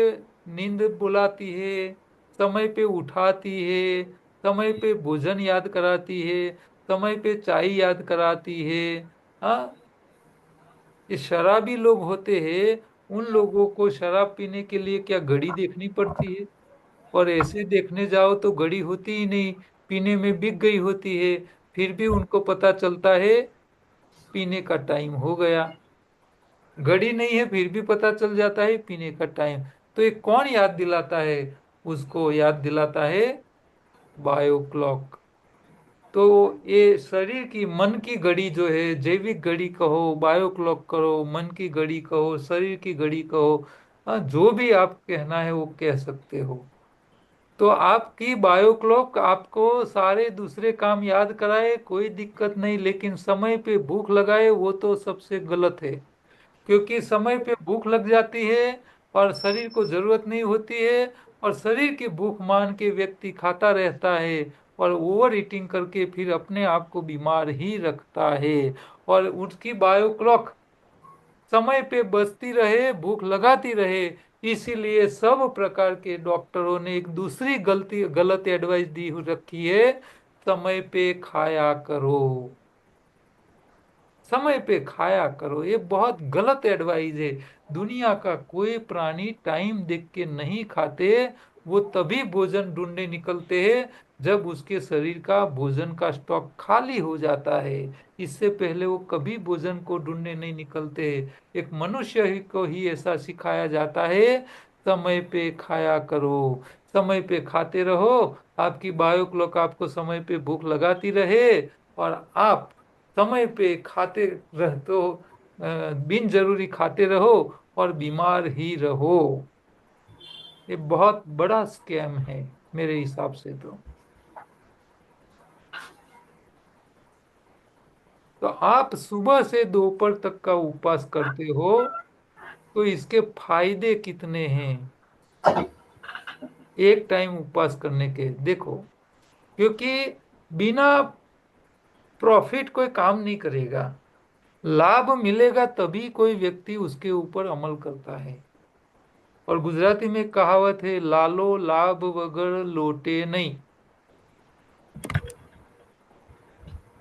नींद बुलाती है, समय पे उठाती है, समय पे भोजन याद कराती है, समय पे चाय याद कराती है। हाँ, ये शराबी लोग होते हैं, उन लोगों को शराब पीने के लिए क्या घड़ी देखनी पड़ती है? और ऐसे देखने जाओ तो घड़ी होती ही नहीं, पीने में बिक गई होती है, फिर भी उनको पता चलता है पीने का टाइम हो गया। घड़ी नहीं है फिर भी पता चल जाता है पीने का टाइम। तो ये कौन याद दिलाता है? उसको याद दिलाता है बायो क्लॉक। तो ये शरीर की मन की घड़ी जो है, जैविक घड़ी कहो, बायो क्लॉक करो, मन की घड़ी कहो, शरीर की घड़ी कहो, हाँ, जो भी आप कहना है वो कह सकते हो। तो आपकी बायो क्लॉक आपको सारे दूसरे काम याद कराए कोई दिक्कत नहीं, लेकिन समय पे भूख लगाए वो तो सबसे गलत है। क्योंकि समय पे भूख लग जाती है और शरीर को जरूरत नहीं होती है, और शरीर की भूख मान के व्यक्ति खाता रहता है और ओवर ईटिंग करके फिर अपने आप को बीमार ही रखता है। और उसकी बायो क्लॉक समय पे बचती रहे, भूख लगाती रहे, इसीलिए सब प्रकार के डॉक्टरों ने एक दूसरी गलत एडवाइस दी रखी है, समय पे खाया करो, समय पे खाया करो। ये बहुत गलत एडवाइस है। दुनिया का कोई प्राणी टाइम देख के नहीं खाते, वो तभी भोजन ढूंढने निकलते हैं जब उसके शरीर का भोजन का स्टॉक खाली हो जाता है। इससे पहले वो कभी भोजन को ढूंढने नहीं निकलते। एक मनुष्य ही को ही ऐसा सिखाया जाता है, समय पे खाया करो, समय पे खाते रहो, आपकी बायो क्लॉक आपको समय पे भूख लगाती रहे, और आप समय पे खाते रह तो बिन जरूरी खाते रहो और बीमार ही रहो। ये बहुत बड़ा स्कैम है मेरे हिसाब से। तो आप सुबह से दोपहर तक का उपवास करते हो तो इसके फायदे कितने हैं एक टाइम उपवास करने के? देखो, क्योंकि बिना प्रॉफिट कोई काम नहीं करेगा, लाभ मिलेगा तभी कोई व्यक्ति उसके ऊपर अमल करता है। और गुजराती में कहावत है, लालो लाभ वगर लोटे नहीं।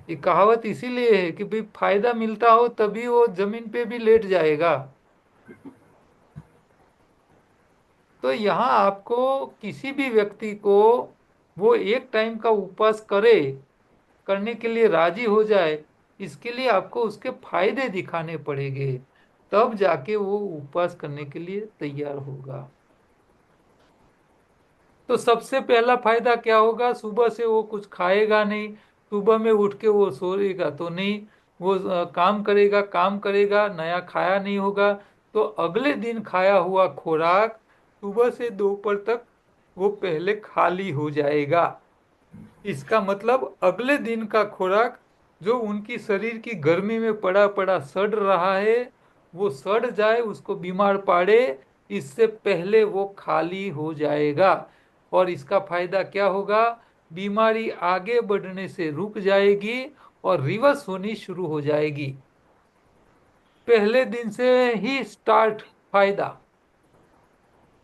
ये कहावत इसीलिए है कि भाई फायदा मिलता हो तभी वो जमीन पे भी लेट जाएगा। तो यहाँ आपको किसी भी व्यक्ति को वो एक टाइम का उपवास करने के लिए राजी हो जाए, इसके लिए आपको उसके फायदे दिखाने पड़ेंगे, तब जाके वो उपवास करने के लिए तैयार होगा। तो सबसे पहला फायदा क्या होगा? सुबह से वो कुछ खाएगा नहीं, सुबह में उठ के वो सोएगा तो नहीं, वो काम करेगा, नया खाया नहीं होगा, तो अगले दिन खाया हुआ खुराक सुबह से दोपहर तक वो पहले खाली हो जाएगा। इसका मतलब अगले दिन का खुराक जो उनकी शरीर की गर्मी में पड़ा पड़ा सड़ रहा है, वो सड़ जाए, उसको बीमार पाड़े, इससे पहले वो खाली हो जाएगा। और इसका फायदा क्या होगा? बीमारी आगे बढ़ने से रुक जाएगी और रिवर्स होनी शुरू हो जाएगी। पहले दिन से ही स्टार्ट फायदा।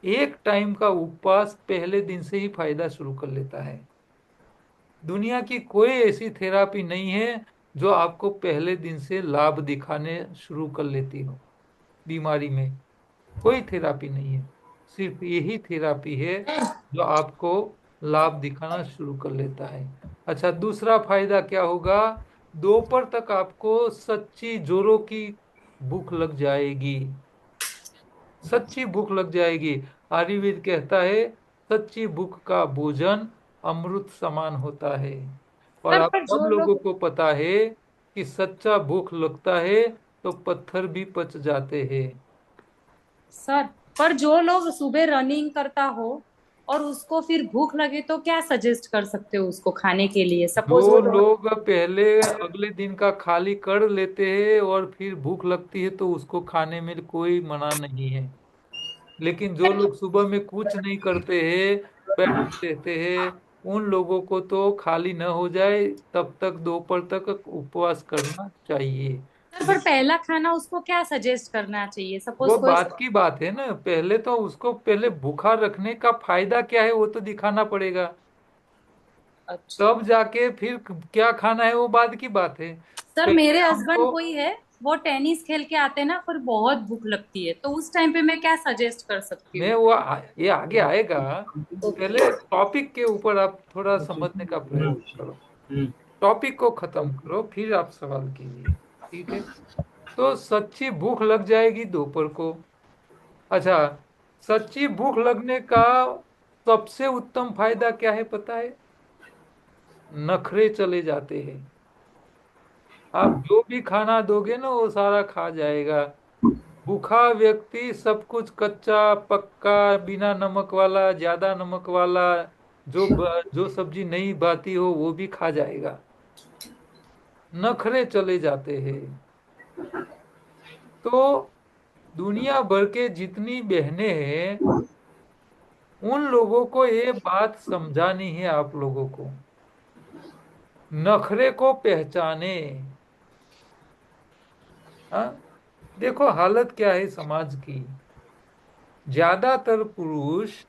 एक टाइम का उपवास पहले दिन से ही फायदा शुरू कर लेता है। दुनिया की कोई ऐसी थेरापी नहीं है जो आपको पहले दिन से लाभ दिखाने शुरू कर लेती हो बीमारी में। कोई थेरापी नहीं है, सिर्फ यही थेरापी है जो आपको लाभ दिखाना शुरू कर लेता है। अच्छा, दूसरा फायदा क्या होगा? दोपहर तक आपको सच्ची जोरों की भूख लग जाएगी। सच्ची भूख लग जाएगी। आयुर्वेद कहता है सच्ची भूख का भोजन अमृत समान होता है। और सर आप पर सब जो लोगों लोग को पता है कि सच्चा भूख लगता है तो पत्थर भी पच जाते हैं। सर पर जो लोग सुबह रनिंग करता हो और उसको फिर भूख लगे तो क्या सजेस्ट कर सकते हो उसको खाने के लिए? सपोज वो जो लोग पहले अगले दिन का खाली कर लेते हैं और फिर भूख लगती है तो उसको खाने में कोई मना नहीं है। लेकिन जो लोग सुबह में कुछ नहीं करते हैं, बैठे रहते हैं, उन लोगों को तो खाली न हो जाए तब तक दोपहर तक उपवास करना चाहिए। सर पर पहला खाना उसको क्या सजेस्ट करना चाहिए? सपोज वो कोई बात की बात है ना, पहले तो उसको पहले भूखा रखने का फायदा क्या है वो तो दिखाना पड़ेगा। अच्छा। तब जाके फिर क्या खाना है वो बाद की बात है। सर पहले मेरे हस्बैंड हमको कोई है, वो टेनिस खेल के आते हैं ना, फिर बहुत भूख लगती है, तो उस टाइम पे मैं क्या सजेस्ट कर सकती मैं हूँ? ये आगे आएगा। ओके। पहले टॉपिक के ऊपर आप थोड़ा समझने का प्रयत्न करो। टॉपिक को खत्म करो फिर आप सवाल कीजिए। ठीक है? तो सच्ची भूख लग जाएगी दोपहर को। अच्छा, सच्ची भूख लगने का सबसे उत्तम फायदा क्या है पता है? नखरे चले जाते हैं। आप जो भी खाना दोगे ना वो सारा खा जाएगा। भूखा व्यक्ति सब कुछ कच्चा पक्का, बिना नमक वाला, ज्यादा नमक वाला, जो सब्जी नहीं भाती हो वो भी खा जाएगा। नखरे चले जाते हैं। तो दुनिया भर के जितनी बहनें हैं उन लोगों को ये बात समझानी है आप लोगों को। नखरे को पहचाने। हाँ, देखो हालत क्या है समाज की। ज्यादातर पुरुष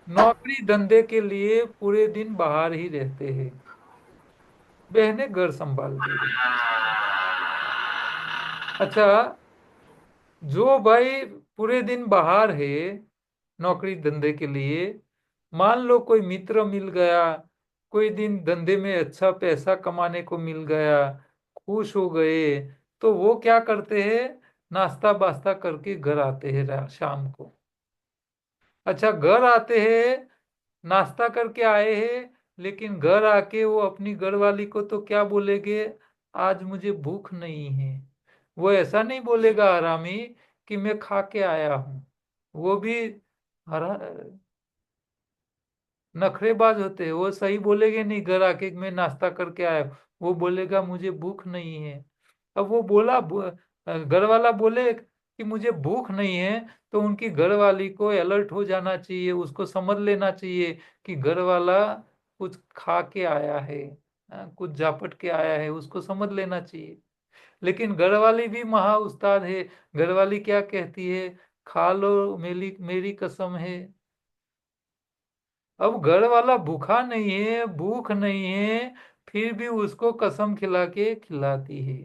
नौकरी धंधे के लिए पूरे दिन बाहर ही रहते हैं। बहनें घर संभालती है। अच्छा, जो भाई पूरे दिन बाहर है नौकरी धंधे के लिए, मान लो कोई मित्र मिल गया, कोई दिन धंधे में अच्छा पैसा कमाने को मिल गया, खुश हो गए, तो वो क्या करते हैं? नाश्ता बास्ता करके घर आते हैं शाम को। अच्छा, घर आते हैं, नाश्ता करके आए हैं, लेकिन घर आके वो अपनी घरवाली को तो क्या बोलेंगे? आज मुझे भूख नहीं है। वो ऐसा नहीं बोलेगा हरामी कि मैं खा के आया हूँ। वो भी हरा नखरेबाज होते हैं। वो सही बोलेंगे नहीं घर आके कि मैं नाश्ता करके आया हूँ। वो बोलेगा मुझे भूख नहीं है। अब वो घर वाला बोले कि मुझे भूख नहीं है, तो उनकी घरवाली को अलर्ट हो जाना चाहिए, उसको समझ लेना चाहिए कि घर वाला कुछ खा के आया है, कुछ झापट के आया है, उसको समझ लेना चाहिए। लेकिन घरवाली भी महा उस्ताद है। घरवाली क्या कहती है? खा लो, मेरी मेरी कसम है। अब घर वाला भूखा नहीं है, भूख नहीं है, फिर भी उसको कसम खिला के खिलाती है।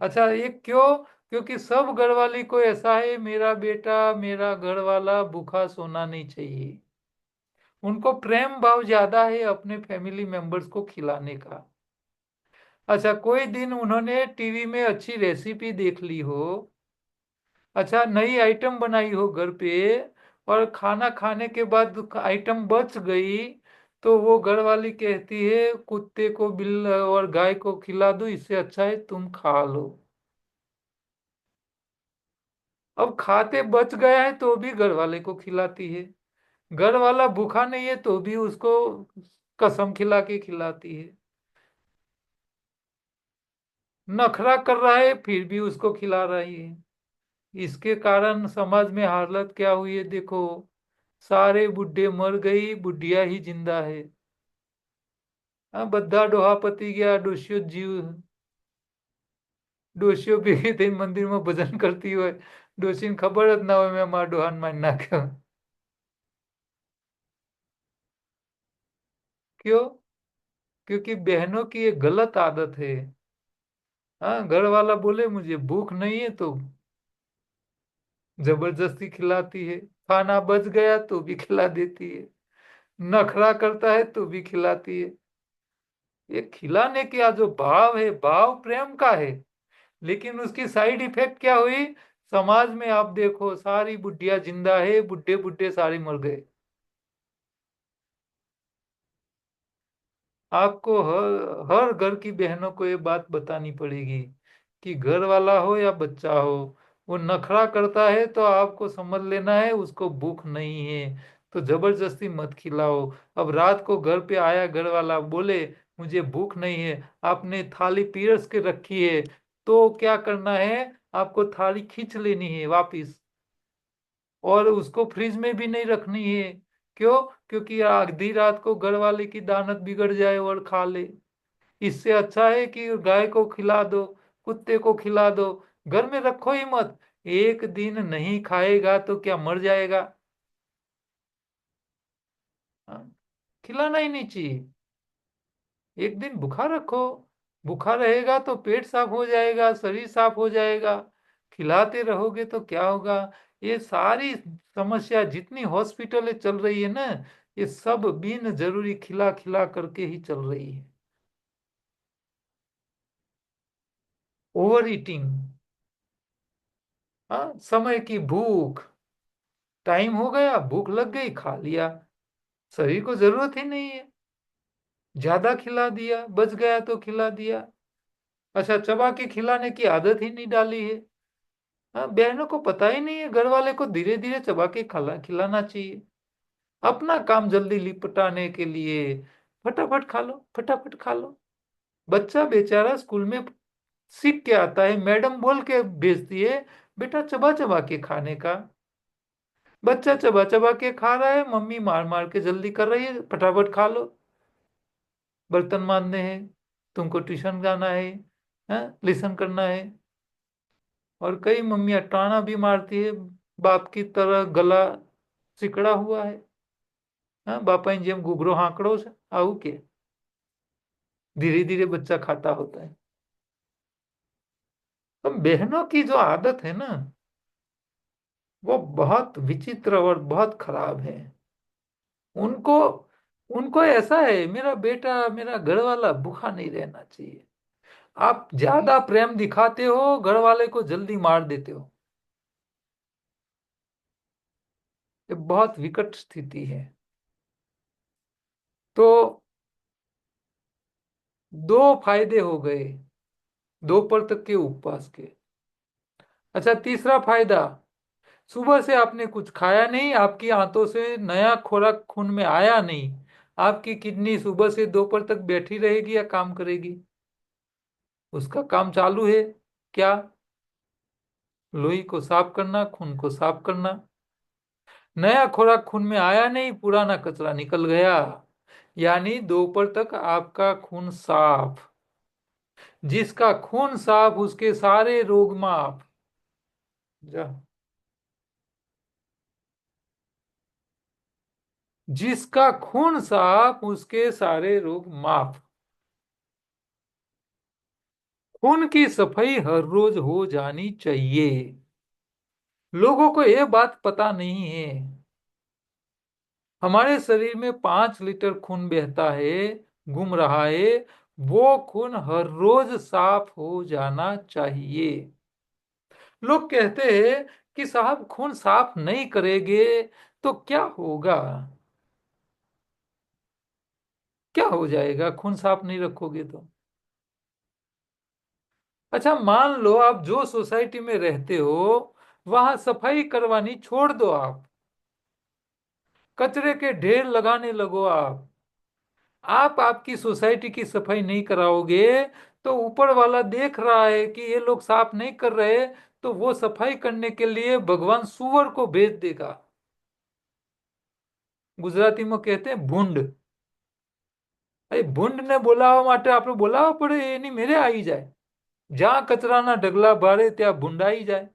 अच्छा, ये क्यों? क्योंकि सब घरवाली को ऐसा है, मेरा बेटा मेरा घर वाला भूखा सोना नहीं चाहिए। उनको प्रेम भाव ज्यादा है अपने फैमिली मेंबर्स को खिलाने का। अच्छा, कोई दिन उन्होंने टीवी में अच्छी रेसिपी देख ली हो, अच्छा नई आइटम बनाई हो घर पे, और खाना खाने के बाद आइटम बच गई, तो वो घर वाली कहती है कुत्ते को, बिल और गाय को खिला दो, इससे अच्छा है तुम खा लो। अब खाते बच गया है तो भी घर वाले को खिलाती है। घर वाला भूखा नहीं है तो भी उसको कसम खिला के खिलाती है। नखरा कर रहा है फिर भी उसको खिला रही है। इसके कारण समाज में हालत क्या हुई है देखो। सारे बुढ़े मर गई, बुढ़िया ही जिंदा है। हाँ, બધા ડોહા પતી ગયા, ડોશીઓ જીવ, ડોશીઓ ભેગી થઈને મંદિરમાં ભજન કરતી હોય, ડોશીને ખબર જ ના હોય મેં મારા ડોહાને મારી નાખ્યો। क्यों? क्योंकि बहनों की एक गलत आदत है। हाँ, घर वाला बोले मुझे भूख नहीं है तो जबरदस्ती खिलाती है, खाना बच गया तो भी खिला देती है, नखरा करता है तो भी खिलाती है। ये खिलाने का जो भाव है, भाव प्रेम का है, लेकिन उसकी साइड इफेक्ट क्या हुई? समाज में आप देखो, सारी बुढ़िया जिंदा है, बुढ़े बुढ़े सारे मर गए। आपको हर घर की बहनों को ये बात बतानी पड़ेगी कि घर वाला हो या बच्चा हो, वो नखरा करता है तो आपको समझ लेना है उसको भूख नहीं है, तो जबरदस्ती मत खिलाओ। अब रात को घर पे आया घर वाला, बोले मुझे भूख नहीं है, आपने थाली पीरस के रखी है, तो क्या करना है? आपको थाली खींच लेनी है वापिस, और उसको फ्रिज में भी नहीं रखनी है। क्यों? क्योंकि आधी रात को घर वाले की दानत बिगड़ जाए और खा ले। इससे अच्छा है कि गाय को खिला दो, कुत्ते को खिला दो, घर में रखो ही मत। एक दिन नहीं खाएगा तो क्या मर जाएगा? हाँ? खिलाना ही नहीं चाहिए। एक दिन भूखा रखो, भूखा रहेगा तो पेट साफ हो जाएगा, शरीर साफ हो जाएगा। खिलाते रहोगे तो क्या होगा? ये सारी समस्या जितनी हॉस्पिटलें चल रही है ना, ये सब बिन जरूरी खिला खिला करके ही चल रही है। ओवर ईटिंग, हाँ, समय की भूख, टाइम हो गया, भूख लग गई, खा लिया, शरीर को जरूरत ही नहीं है, ज्यादा खिला दिया, बच गया तो खिला दिया। अच्छा, चबा के खिलाने की आदत ही नहीं डाली है। हाँ, बहनों को पता ही नहीं है, घर वाले को धीरे धीरे चबा के खिलाना चाहिए। अपना काम जल्दी निपटाने के लिए फटाफट खा लो, फटाफट खा लो। बच्चा बेचारा स्कूल में सीख के आता है, मैडम बोल के भेजती है बेटा चबा चबा के खाने का। बच्चा चबा चबा के खा रहा है, मम्मी मार मार के जल्दी कर रही है, फटाफट खा लो, बर्तन मांजने हैं, तुमको ट्यूशन जाना है, लिसन करना है। और कई मम्मियां टाना भी मारती है, बाप की तरह गला सिकड़ा हुआ है। हाँ, बापा इन जेम घुघरो हाँकड़ो છે આવું के धीरे धीरे बच्चा खाता होता है। तो बहनों की जो आदत है ना, वो बहुत विचित्र और बहुत खराब है। उनको उनको ऐसा है, मेरा बेटा, मेरा घर वाला भूखा नहीं रहना चाहिए। आप ज्यादा प्रेम दिखाते हो, घर वाले को जल्दी मार देते हो। ये बहुत विकट स्थिति है। तो दो फायदे हो गए दोपहर तक के उपवास के। अच्छा, तीसरा फायदा, सुबह से आपने कुछ खाया नहीं, आपकी आंतों से नया खुराक खून में आया नहीं, आपकी किडनी सुबह से दोपहर तक बैठी रहेगी या काम करेगी? उसका काम चालू है। क्या? लोही को साफ करना, खून को साफ करना। नया खुराक खून में आया नहीं, पुराना कचरा निकल गया, यानी दोपहर तक आपका खून साफ। जिसका खून साफ उसके सारे रोग माफ। जा, जिसका खून साफ उसके सारे रोग माफ। खून की सफाई हर रोज हो जानी चाहिए। लोगों को यह बात पता नहीं है, हमारे शरीर में 5 लीटर खून बहता है, घूम रहा है, वो खून हर रोज साफ हो जाना चाहिए। लोग कहते हैं कि साहब खून साफ नहीं करेंगे तो क्या होगा? क्या हो जाएगा खून साफ नहीं रखोगे तो? अच्छा, मान लो आप जो सोसाइटी में रहते हो वहां सफाई करवानी छोड़ दो, आप कचरे के ढेर लगाने लगो। आप आपकी सोसाइटी की सफाई नहीं कराओगे तो ऊपर वाला देख रहा है कि ये लोग साफ नहीं कर रहे, तो वो सफाई करने के लिए भगवान सुअर को भेज देगा। गुजराती में कहते हैं भूंड। अरे भूंड ने बोलावा માટે આપણે બોલાવવા પડે એની મેરે આવી જાય। જ્યાં કચરાના ઢગલા ભારે ત્યાં ભૂંડાઈ જાય।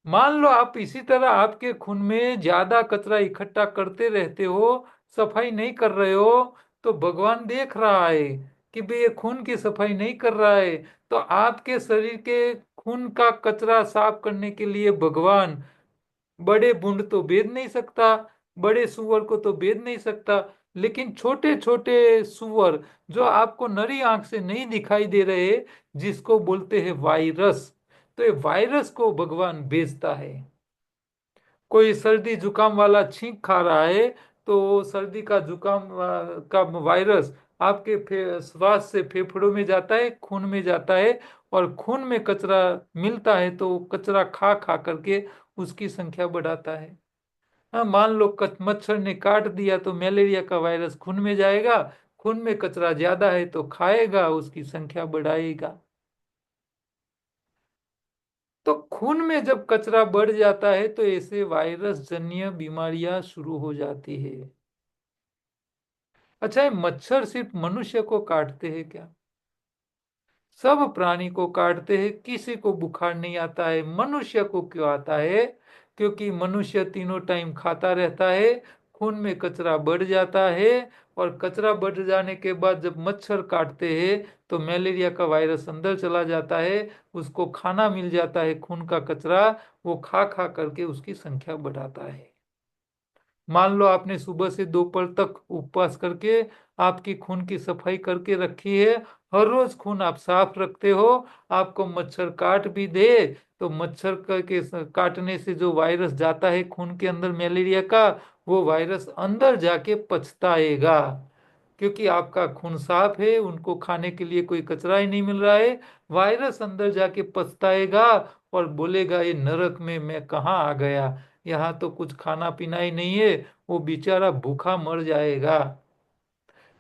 मान लो आप इसी तरह आपके खून में ज्यादा कचरा इकट्ठा करते रहते हो, सफाई नहीं कर रहे हो, तो भगवान देख रहा है कि भाई ये खून की सफाई नहीं कर रहा है। तो आपके शरीर के खून का कचरा साफ करने के लिए भगवान बड़े बूंद तो भेज नहीं सकता, बड़े सुअर को तो भेज नहीं सकता, लेकिन छोटे छोटे सुअर जो आपको नरी आंख से नहीं दिखाई दे रहे, जिसको बोलते हैं वायरस, तो ये वायरस को भगवान भेजता है। कोई सर्दी जुकाम वाला छींक खा रहा है, तो वो सर्दी का जुकाम का वायरस आपके श्वास से फेफड़ों में जाता है, खून में जाता है, और खून में कचरा मिलता है तो वो कचरा खा खा करके उसकी संख्या बढ़ाता है। हाँ, मान लो मच्छर ने काट दिया तो मलेरिया का वायरस खून में जाएगा, खून में कचरा ज्यादा है तो खाएगा, उसकी संख्या बढ़ाएगा। तो खून में जब कचरा बढ़ जाता है तो ऐसे वायरस जन्य बीमारियां शुरू हो जाती है। अच्छा, ये मच्छर सिर्फ मनुष्य को काटते हैं क्या? सब प्राणी को काटते हैं, किसी को बुखार नहीं आता है, मनुष्य को क्यों आता है? क्योंकि मनुष्य तीनों टाइम खाता रहता है, खून में कचरा बढ़ जाता है, और कचरा बढ़ जाने के बाद जब मच्छर काटते हैं तो मलेरिया का वायरस अंदर चला जाता है, उसको खाना मिल जाता है खून का कचरा, वो खा खा करके उसकी संख्या बढ़ाता है। मान लो आपने सुबह से दोपहर तक उपवास करके आपकी खून की सफाई करके रखी है, हर रोज खून आप साफ रखते हो, आपको मच्छर काट भी दे तो मच्छर के काटने से जो वायरस जाता है खून के अंदर मलेरिया का, वो वायरस अंदर जाके पछताएगा, क्योंकि आपका खून साफ है, उनको खाने के लिए कोई कचरा ही नहीं मिल रहा है। वायरस अंदर जाके पछताएगा और बोलेगा ये नरक में मैं कहाँ आ गया, यहाँ तो कुछ खाना पीना ही नहीं है, वो बेचारा भूखा मर जाएगा।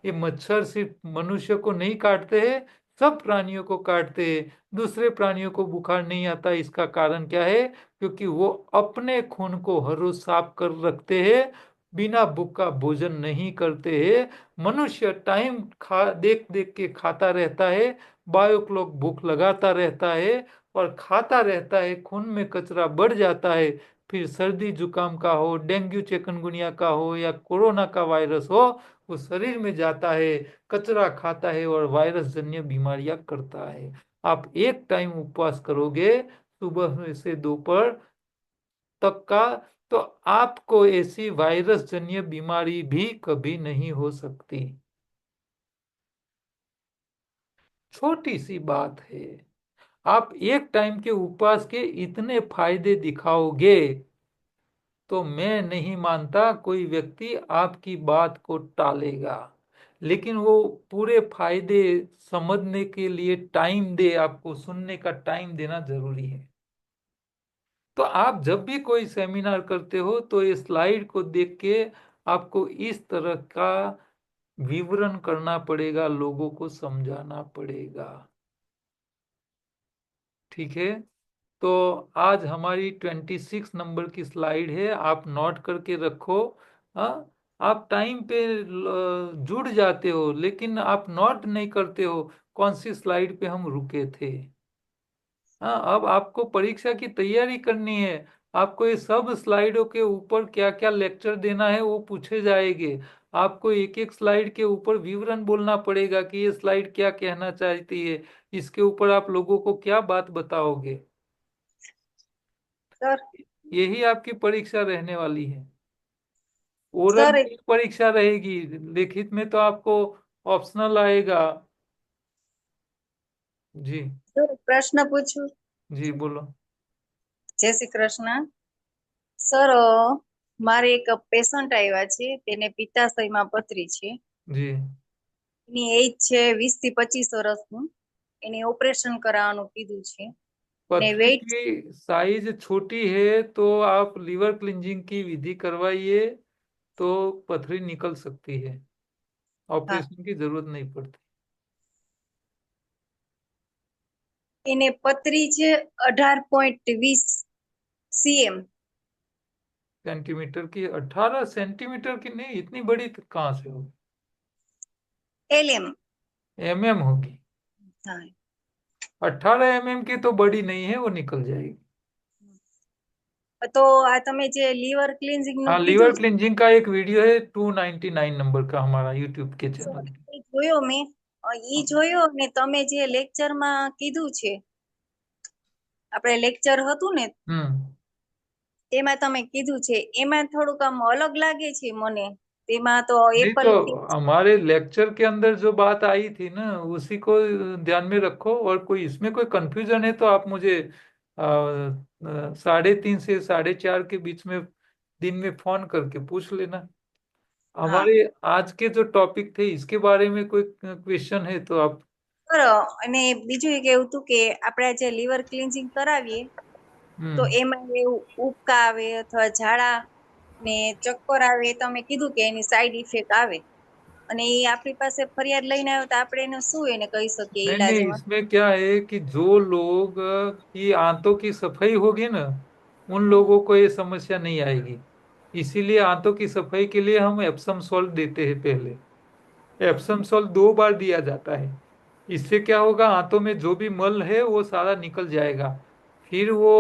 ये मच्छर सिर्फ मनुष्य को नहीं काटते हैं, सब प्राणियों को काटते हैं। दूसरे प्राणियों को बुखार नहीं आता, इसका कारण क्या है? क्योंकि वो अपने खून को हर रोज साफ कर रखते हैं, बिना भूख का भोजन नहीं करते हैं। मनुष्य टाइम खा देख देख के खाता रहता है, बायोक्लॉक भूख लगाता रहता है और खाता रहता है, खून में कचरा बढ़ जाता है। फिर सर्दी जुकाम का हो, डेंगू चिकनगुनिया का हो, या कोरोना का वायरस हो, वो शरीर में जाता है, कचरा खाता है और वायरस जन्य बीमारियां करता है। आप एक टाइम उपवास करोगे सुबह से दोपहर तक का, तो आपको ऐसी वायरस जन्य बीमारी भी कभी नहीं हो सकती। छोटी सी बात है। आप एक टाइम के उपवास के इतने फायदे दिखाओगे तो मैं नहीं मानता कोई व्यक्ति आपकी बात को टालेगा, लेकिन वो पूरे फायदे समझने के लिए टाइम दे, आपको सुनने का टाइम देना जरूरी है। तो आप जब भी कोई सेमिनार करते हो तो ये स्लाइड को देख के आपको इस तरह का विवरण करना पड़ेगा, लोगों को समझाना पड़ेगा। ठीक है, तो आज हमारी 26 नंबर की स्लाइड है, आप नोट करके रखो। हाँ, आप टाइम पे जुड़ जाते हो लेकिन आप नोट नहीं करते हो कौन सी स्लाइड पे हम रुके थे। हाँ, अब आपको परीक्षा की तैयारी करनी है, आपको ये सब स्लाइडों के ऊपर क्या क्या लेक्चर देना है वो पूछे जाएंगे। आपको एक एक स्लाइड के ऊपर विवरण बोलना पड़ेगा कि ये स्लाइड क्या कहना चाहती है, इसके ऊपर आप लोगों को क्या बात बताओगे। सर यही आपकी परीक्षा रहने वाली है। ओरल सर में एक परीक्षा रहेगी, लिखित में तो आपको ऑप्शनल आएगा। जी। सर प्रश्न पूछूं? जी बोलो। જય શ્રી કૃષ્ણ સર મારે એક પેશન્ટ આવ્યા છે તેને પિત્તાશયમાં પથરી છે जी। એની એજ છે 20 થી 25 વર્ષનું એને ઓપરેશન કરાવવાનું કીધું છે ને पथरी વેઇટ की साइज छोटी है तो आप लीवर क्लिंजिंग की विधि करवाइए, तो पथरी निकल सकती है, હા ऑपरेशन की जरूरत नहीं पड़ती। એને પથરી છે 18.20 cm सेंटीमीटर की? 18 सेंटीमीटर की नहीं, इतनी बड़ी कहाँ से हो? LM। MM होगी? हाँ। 18 mm की तो बड़ी नहीं है, वो निकल जाएगी। तो आ તમે જે લીવર ક્લિન્ઝિંગ નું हाँ, કીધું लीवर क्लिनजिंग का एक वीडियो है 299 नंबर का, हमारा यूट्यूब के છે, चैनल पे। એ જોયો મેં। ઈ જોયો ને તમે જે લેક્ચરમાં કીધું છે, આપણે લેક્ચર હતું ને हम्म। તેમાં તમે કીધું છે, એમાં થોડુંક આમ અલગ લાગે છે મને। તેમાં તો नहीं એપલ तो हमारे लेक्चर के अंदर जो बात आई थी ना, उसी को ध्यान में रखो, और कोई इसमें कोई कंफ्यूजन है तो आप मुझे 3:30 से 4:30 के बीच में दिन में फोन करके पूछ लेना। हाँ। हमारे आज के जो टॉपिक थे इसके बारे में कोई क्वेश्चन है तो आप। બરો અને બીજું એ કેવું હતું કે આપણે જે લીવર ક્લિન્ઝિંગ કરાવીએ તો हम्म। એમાં એવું ઉબકા આવે અથવા ઝાડા ને ચક્કર આવે, તમે કીધું કે એની સાઈડ ઇફેક્ટ આવે, અને એ આપણી પાસે ફરિયાદ લઈને આવે તો આપણે એને શું એને કહી શકીએ नहीं नहीं, ઈલાજમાં? इसमें क्या है कि जो लोग की आंतों की सफाई होगी ना, उन लोगों को ये समस्या नहीं आएगी। इसीलिए आंतों की सफाई के लिए हम एप्सम सॉल्ट देते हैं पहले। एप्सम सॉल्ट 2 बार दिया जाता है। इससे क्या होगा, आंतों में जो भी मल है वो सारा निकल जाएगा। फिर वो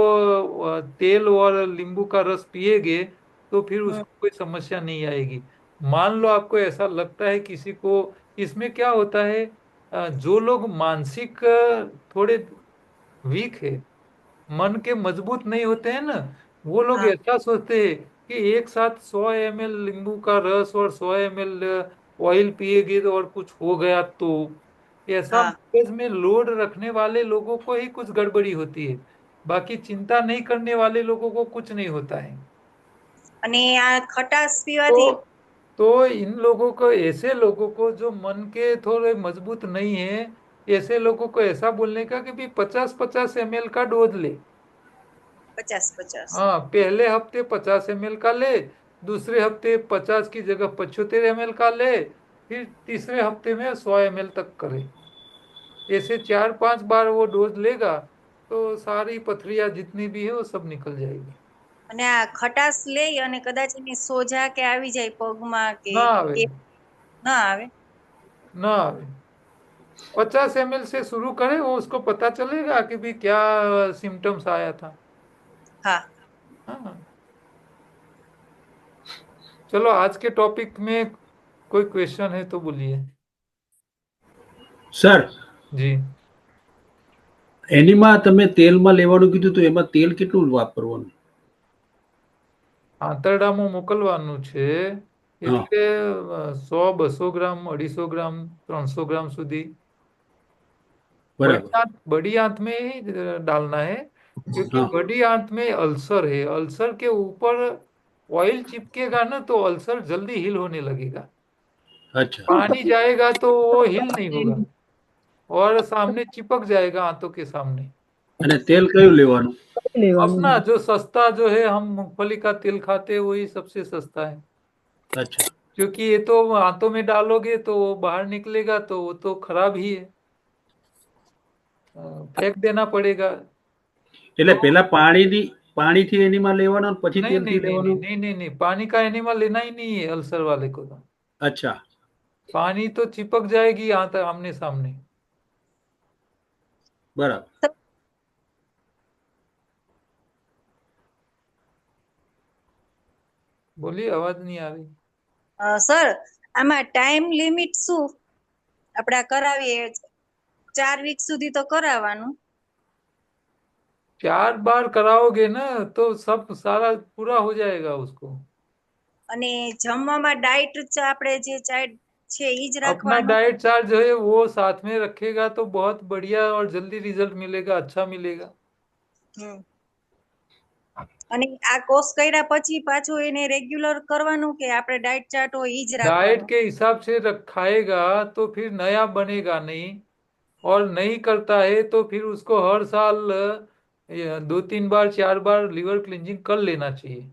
तेल और नींबू का रस पिएगे तो फिर हम्म। उसको कोई समस्या नहीं आएगी। मान लो आपको ऐसा लगता है किसी को, इसमें क्या होता है, जो लोग मानसिक थोड़े वीक है, मन के मजबूत नहीं होते हैं ना, वो लोग हाँ। ऐसा सोचते हैं कि एक साथ 100 ml नींबू का रस और 100 ml ऑयल पिएगे तो और कुछ हो गया तो। ऐसा हाँ। मगज में लोड रखने वाले लोगों को ही कुछ गड़बड़ी होती है, बाकी चिंता नहीं करने वाले लोगों को कुछ नहीं होता है। અને આ ખટાશ પીવાથી तो तो इन लोगों को, ऐसे लोगों को जो मन के थोड़े मजबूत नहीं है, ऐसे लोगों को ऐसा बोलने का कि भी 50-50 ml का डोज ले। 50-50। हाँ, पहले हफ्ते 50 ml का ले, दूसरे हफ्ते 50 की जगह 75 ml का ले, फिर तीसरे हफ्ते में 100 ml तक करे। ऐसे 4-5 बार वो डोज लेगा तो सारी पथरियां जितनी भी है वो सब निकल जाएगी। અને આ ખટાશ લઈ અને કદાચ એની સોજા કે આવી જાય પગમાં કે ना आवे, એ ના આવે? ना आवे। 50 ml से शुरू करे, वो उसको पता चलेगा कि भी क्या सिम्टम्स आया था। હા। हाँ। चलो, आज के टॉपिक में कोई क्वेश्चन है तो बोलिए। સર जी। એનીમાં તમે તેલમાં લેવાનું કીધું તો એમાં તેલ કેટલું વાપરવાનું? આંતરડામાં મોકલવાનું છે હા, એટલે 100-200 ગ્રામ, 250 ગ્રામ, 300 ગ્રામ સુધી। બરાબર। बड़ी आंत में ही डालना है, क्योंकि हाँ, बड़ी आंत में अल्सर है। अल्सर के ऊपर ऑयल चिपकेगा ना तो अल्सर जल्दी हील होने लगेगा। અચ્છા। पानी जाएगा तो वो हील नहीं होगा और सामने चिपक जाएगा आंतों के सामने। અને तेल કયું લેવાનું? લેવાનું अपना जो सस्ता जो है, हम मूंगफली का तेल खाते हैं वही सबसे सस्ता है। અચ્છા, क्योंकि ये तो हाथों में डालोगे तो वो बाहर निकलेगा तो वो तो खराब ही है, अ, फेंक देना पड़ेगा। એટલે तो પેલા પાણીથી એનીમાં લેવાનું અને પછી नहीं नहीं તેલથી नहीं नहीं લેવાનું? नहीं नहीं नहीं, पानी का एनिमल लेना ही नहीं है अल्सर वाले को तो। અચ્છા, पानी तो चिपक जाएगी यहाँ तक आमने सामने। બરાબર। बोलिए, आवाज नहीं आ रही। સર, આમાં ટાઈમ લિમિટ શું? આપણે આ કરાવીએ 4 વીક સુધી તો કરાવવાનું, 4 बार कराओगे ना तो सब सारा पूरा हो जाएगा उसको। અને જમવામાં ડાઈટ આપણે જે ચાર્ટ છે ઈ જ अपना રાખવાનો? डाइट चार्ट जो है वो साथ में रखेगा तो बहुत बढ़िया और जल्दी रिजल्ट मिलेगा, अच्छा मिलेगा। હમ। અને આ કોર્સ કર્યા પછી પાછું એને રેગ્યુલર કરવાનું કે આપણે ડાઈટ ચાર્ટ હોય ઈ જ डाइट રાખવાનું? के हिसाब से खाएगा तो फिर नया बनेगा नहीं, और नहीं करता है तो फिर उसको हर साल 2-3 बार 4 बार लीवर क्लींजिंग कर लेना चाहिए। હા।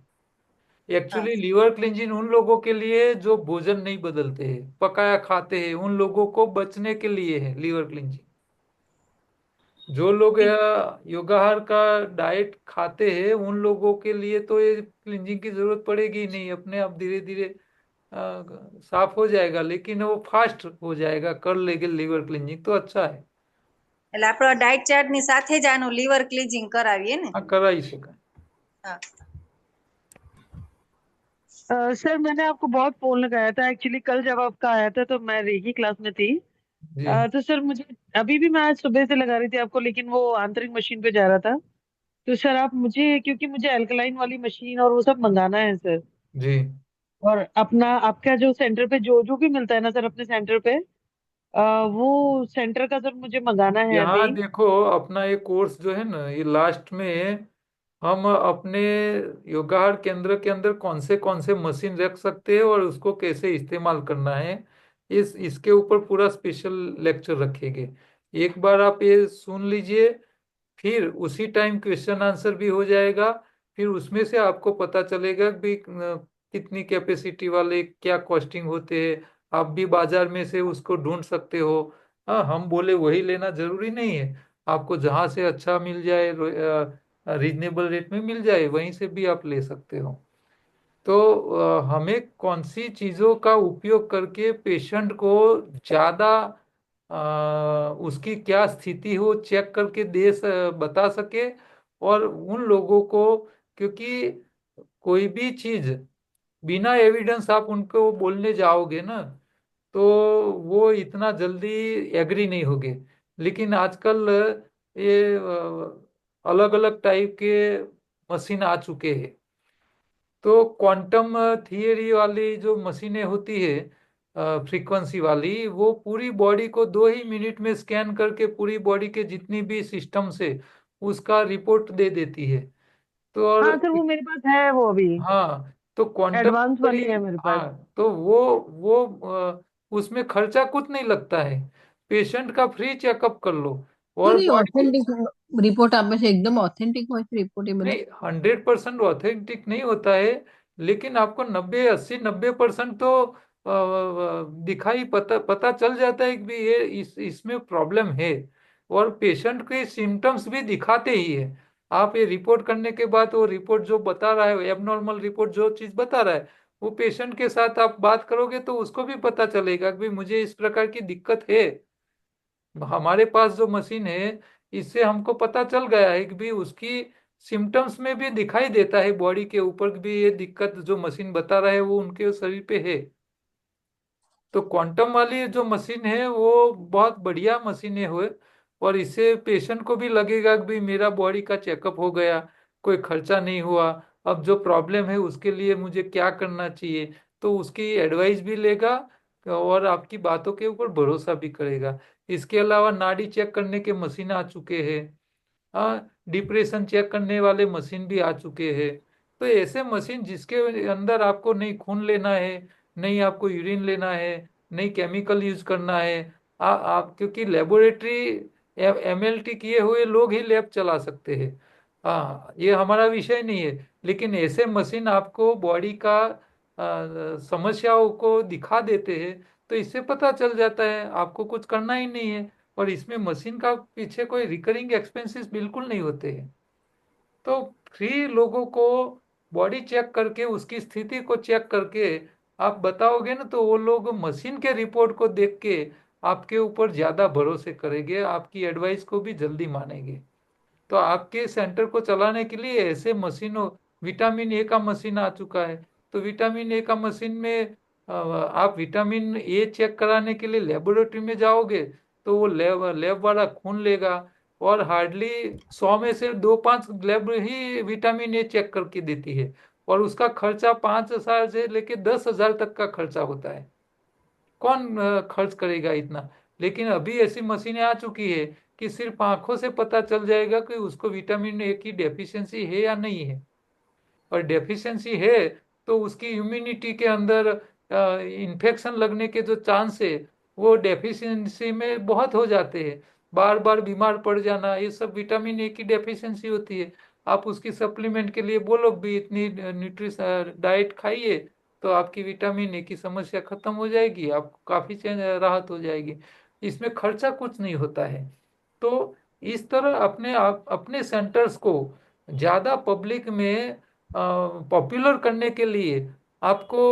एक्चुअली लीवर क्लींजिंग उन लोगों के लिए जो भोजन नहीं बदलते हैं, पकाया खाते हैं, उन लोगों को बचने के लिए है लीवर क्लींजिंग। जो लोग योगाहार का डाइट खाते हैं उन लोगों के लिए तो ये क्लींजिंग की जरूरत पड़ेगी ही नहीं, अपने आप धीरे धीरे साफ हो जाएगा, लेकिन वो फास्ट हो जाएगा, कर लेंगे लीवर क्लींजिंग तो अच्छा है। એટલે આપણો ડાયટ ચાર્ટ ની સાથે જ આનું લીવર ક્લીઝિંગ કરાવીએ ને? हाँ, करा ही सका। હા। सर मैंने आपको बहुत फोन लगाया था एक्चुअली, कल जब आपका आया था तो मैं रेकी क्लास में थी। जी तो सर मुझे अभी भी, मैं आज सुबह से लगा रही थी आपको, लेकिन वो आंतरिक मशीन पे जा रहा था। तो सर आप मुझे, क्योंकि मुझे अल्कलाइन वाली मशीन और वो सब मंगाना है सर। जी। और अपना आपका जो सेंटर पे जो जो भी मिलता है ना सर अपने सेंटर पे, वो सेंटर का सर मुझे मंगाना है यहाँ अभी। देखो, अपना ये कोर्स जो है ना, ये लास्ट में हम अपने योगाहार केंद्र के अंदर कौन से मशीन रख सकते हैं और उसको कैसे इस्तेमाल करना है, इस इसके ऊपर पूरा स्पेशल लेक्चर रखेंगे। एक बार आप ये सुन लीजिए, फिर उसी टाइम क्वेश्चन आंसर भी हो जाएगा। फिर उसमें से आपको पता चलेगा कि कितनी कैपेसिटी वाले क्या कॉस्टिंग होते हैं। आप भी बाजार में से उसको ढूंढ सकते हो। हाँ, हम बोले वही लेना जरूरी नहीं है। आपको जहां से अच्छा मिल जाए, रीजनेबल रेट में मिल जाए, वहीं से भी आप ले सकते हो। तो हमें कौन सी चीजों का उपयोग करके पेशेंट को ज्यादा उसकी क्या स्थिति हो चेक करके बता सके। और उन लोगों को, क्योंकि कोई भी चीज बिना एविडेंस आप उनको बोलने जाओगे ना, तो वो इतना जल्दी एग्री नहीं होगे। लेकिन आजकल ये अलग अलग टाइप के मशीन आ चुके हैं। तो क्वांटम थियरी वाली जो मशीनें होती है, फ्रीक्वेंसी वाली, वो पूरी बॉडी को 2 ही मिनट में स्कैन करके पूरी बॉडी के जितनी भी सिस्टम से उसका रिपोर्ट दे देती है। तो और हाँ सर वो मेरे पास है वो अभी, हाँ, तो क्वांटम एडवांस थियरी, वाली है मेरे पास। हाँ, तो वो उसमें खर्चा कुछ नहीं लगता है। पेशेंट का फ्री चेकअप कर लो और सर ये बॉडी, ऑथेंटिक रिपोर्ट आप में से एकदम ऑथेंटिक वॉइस रिपोर्ट है मतलब? नहीं, 100% ऑथेंटिक नहीं होता है, लेकिन आपको 90, 80, 90% तो दिखाई पता चल जाता है कि भी ये इसमें प्रॉब्लम है। और पेशेंट के सिम्टम्स भी दिखाते ही है। आप ये रिपोर्ट करने के बाद वो रिपोर्ट जो बता रहा है, एबनॉर्मल रिपोर्ट जो चीज बता रहा है, वो पेशेंट के साथ आप बात करोगे तो उसको भी पता चलेगा कि भी मुझे इस प्रकार की दिक्कत है। हमारे पास जो मशीन है, इससे हमको पता चल गया है कि भी उसकी सिम्टम्स में भी दिखाई देता है बॉडी के ऊपर कि भी ये दिक्कत जो मशीन बता रहा है वो उनके शरीर पे है। तो क्वांटम वाली जो मशीन है वो बहुत बढ़िया मशीन है हुए। और इससे पेशेंट को भी लगेगा कि भी मेरा बॉडी का चेकअप हो गया, कोई खर्चा नहीं हुआ। अब जो प्रॉब्लम है उसके लिए मुझे क्या करना चाहिए, तो उसकी एडवाइस भी लेगा और आपकी बातों के ऊपर भरोसा भी करेगा। इसके अलावा नाड़ी चेक करने के मशीन आ चुके हैं। हाँ, डिप्रेशन चेक करने वाले मशीन भी आ चुके हैं। तो ऐसे मशीन जिसके अंदर आपको नहीं खून लेना है, नहीं आपको यूरिन लेना है, नहीं केमिकल यूज करना है। आप क्योंकि लेबोरेटरी एमएलटी किए हुए लोग ही लैब चला सकते हैं। हाँ, ये हमारा विषय नहीं है, लेकिन ऐसे मशीन आपको बॉडी का समस्याओं को दिखा देते हैं। तो इससे पता चल जाता है, आपको कुछ करना ही नहीं है। और इसमें मशीन का पीछे कोई रिकरिंग एक्सपेंसेस बिल्कुल नहीं होते हैं। तो फ्री लोगों को बॉडी चेक करके उसकी स्थिति को चेक करके आप बताओगे ना, तो वो लोग मशीन के रिपोर्ट को देख के आपके ऊपर ज्यादा भरोसे करेंगे, आपकी एडवाइस को भी जल्दी मानेंगे। तो आपके सेंटर को चलाने के लिए ऐसे मशीनों, विटामिन ए का मशीन आ चुका है। तो विटामिन ए का मशीन में आप विटामिन ए चेक कराने के लिए लेबोरेटरी में जाओगे, तो वो लैब वाला खून लेगा। और हार्डली 100 में से 2-5 लैब ही विटामिन ए चेक करके देती है। और उसका खर्चा 5,000 से लेके 10,000 तक का खर्चा होता है। कौन खर्च करेगा इतना। लेकिन अभी ऐसी मशीनें आ चुकी है कि सिर्फ आंखों से पता चल जाएगा कि उसको विटामिन ए की डेफिशिएंसी है या नहीं है। और डेफिशिएंसी है तो उसकी इम्यूनिटी के अंदर इन्फेक्शन लगने के जो चांस है, वो डेफिशिएंसी में बहुत हो जाते हैं। बार बार बीमार पड़ जाना, ये सब विटामिन ए की डेफिशिएंसी होती है। आप उसकी सप्लीमेंट के लिए बोलो भी इतनी न्यूट्रिशन डाइट खाइए, तो आपकी विटामिन ए की समस्या खत्म हो जाएगी, आपको काफी राहत हो जाएगी। इसमें खर्चा कुछ नहीं होता है। तो इस तरह अपने सेंटर्स को ज्यादा पब्लिक में पॉपुलर करने के लिए आपको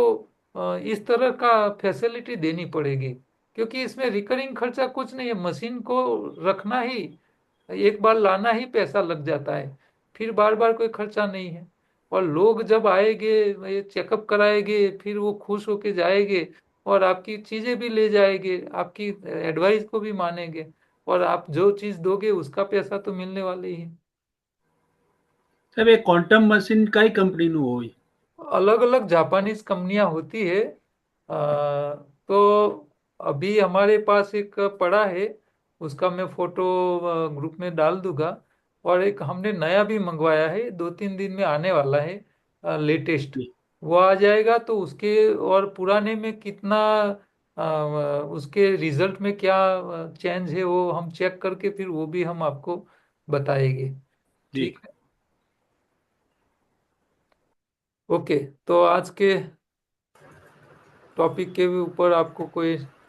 इस तरह का फैसिलिटी देनी पड़ेगी, क्योंकि इसमें रिकरिंग खर्चा कुछ नहीं है। मशीन को रखना ही, एक बार लाना ही पैसा लग जाता है, फिर बार बार कोई खर्चा नहीं है। और लोग जब आएंगे, ये चेकअप कराएंगे, फिर वो खुश होके जाएंगे और आपकी चीजें भी ले जाएंगे, आपकी एडवाइस को भी मानेंगे, और आप जो चीज दोगे उसका पैसा तो मिलने वाले ही है। साहब ये क्वांटम मशीन कई कंपनी નું હોય? अलग अलग जापानीज कंपनियां होती है। तो अभी हमारे पास एक पड़ा है, उसका मैं फोटो ग्रुप में डाल दूंगा। और एक हमने नया भी मंगवाया है, 2-3 दिन में आने वाला है, लेटेस्ट। जी, वो आ जाएगा तो उसके और पुराने में कितना उसके रिजल्ट में क्या चेंज है, वो हम चेक करके फिर वो भी हम आपको बताएंगे। जी। ठीक है। ओके। तो आज के टॉपिक के ऊपर आपको कोई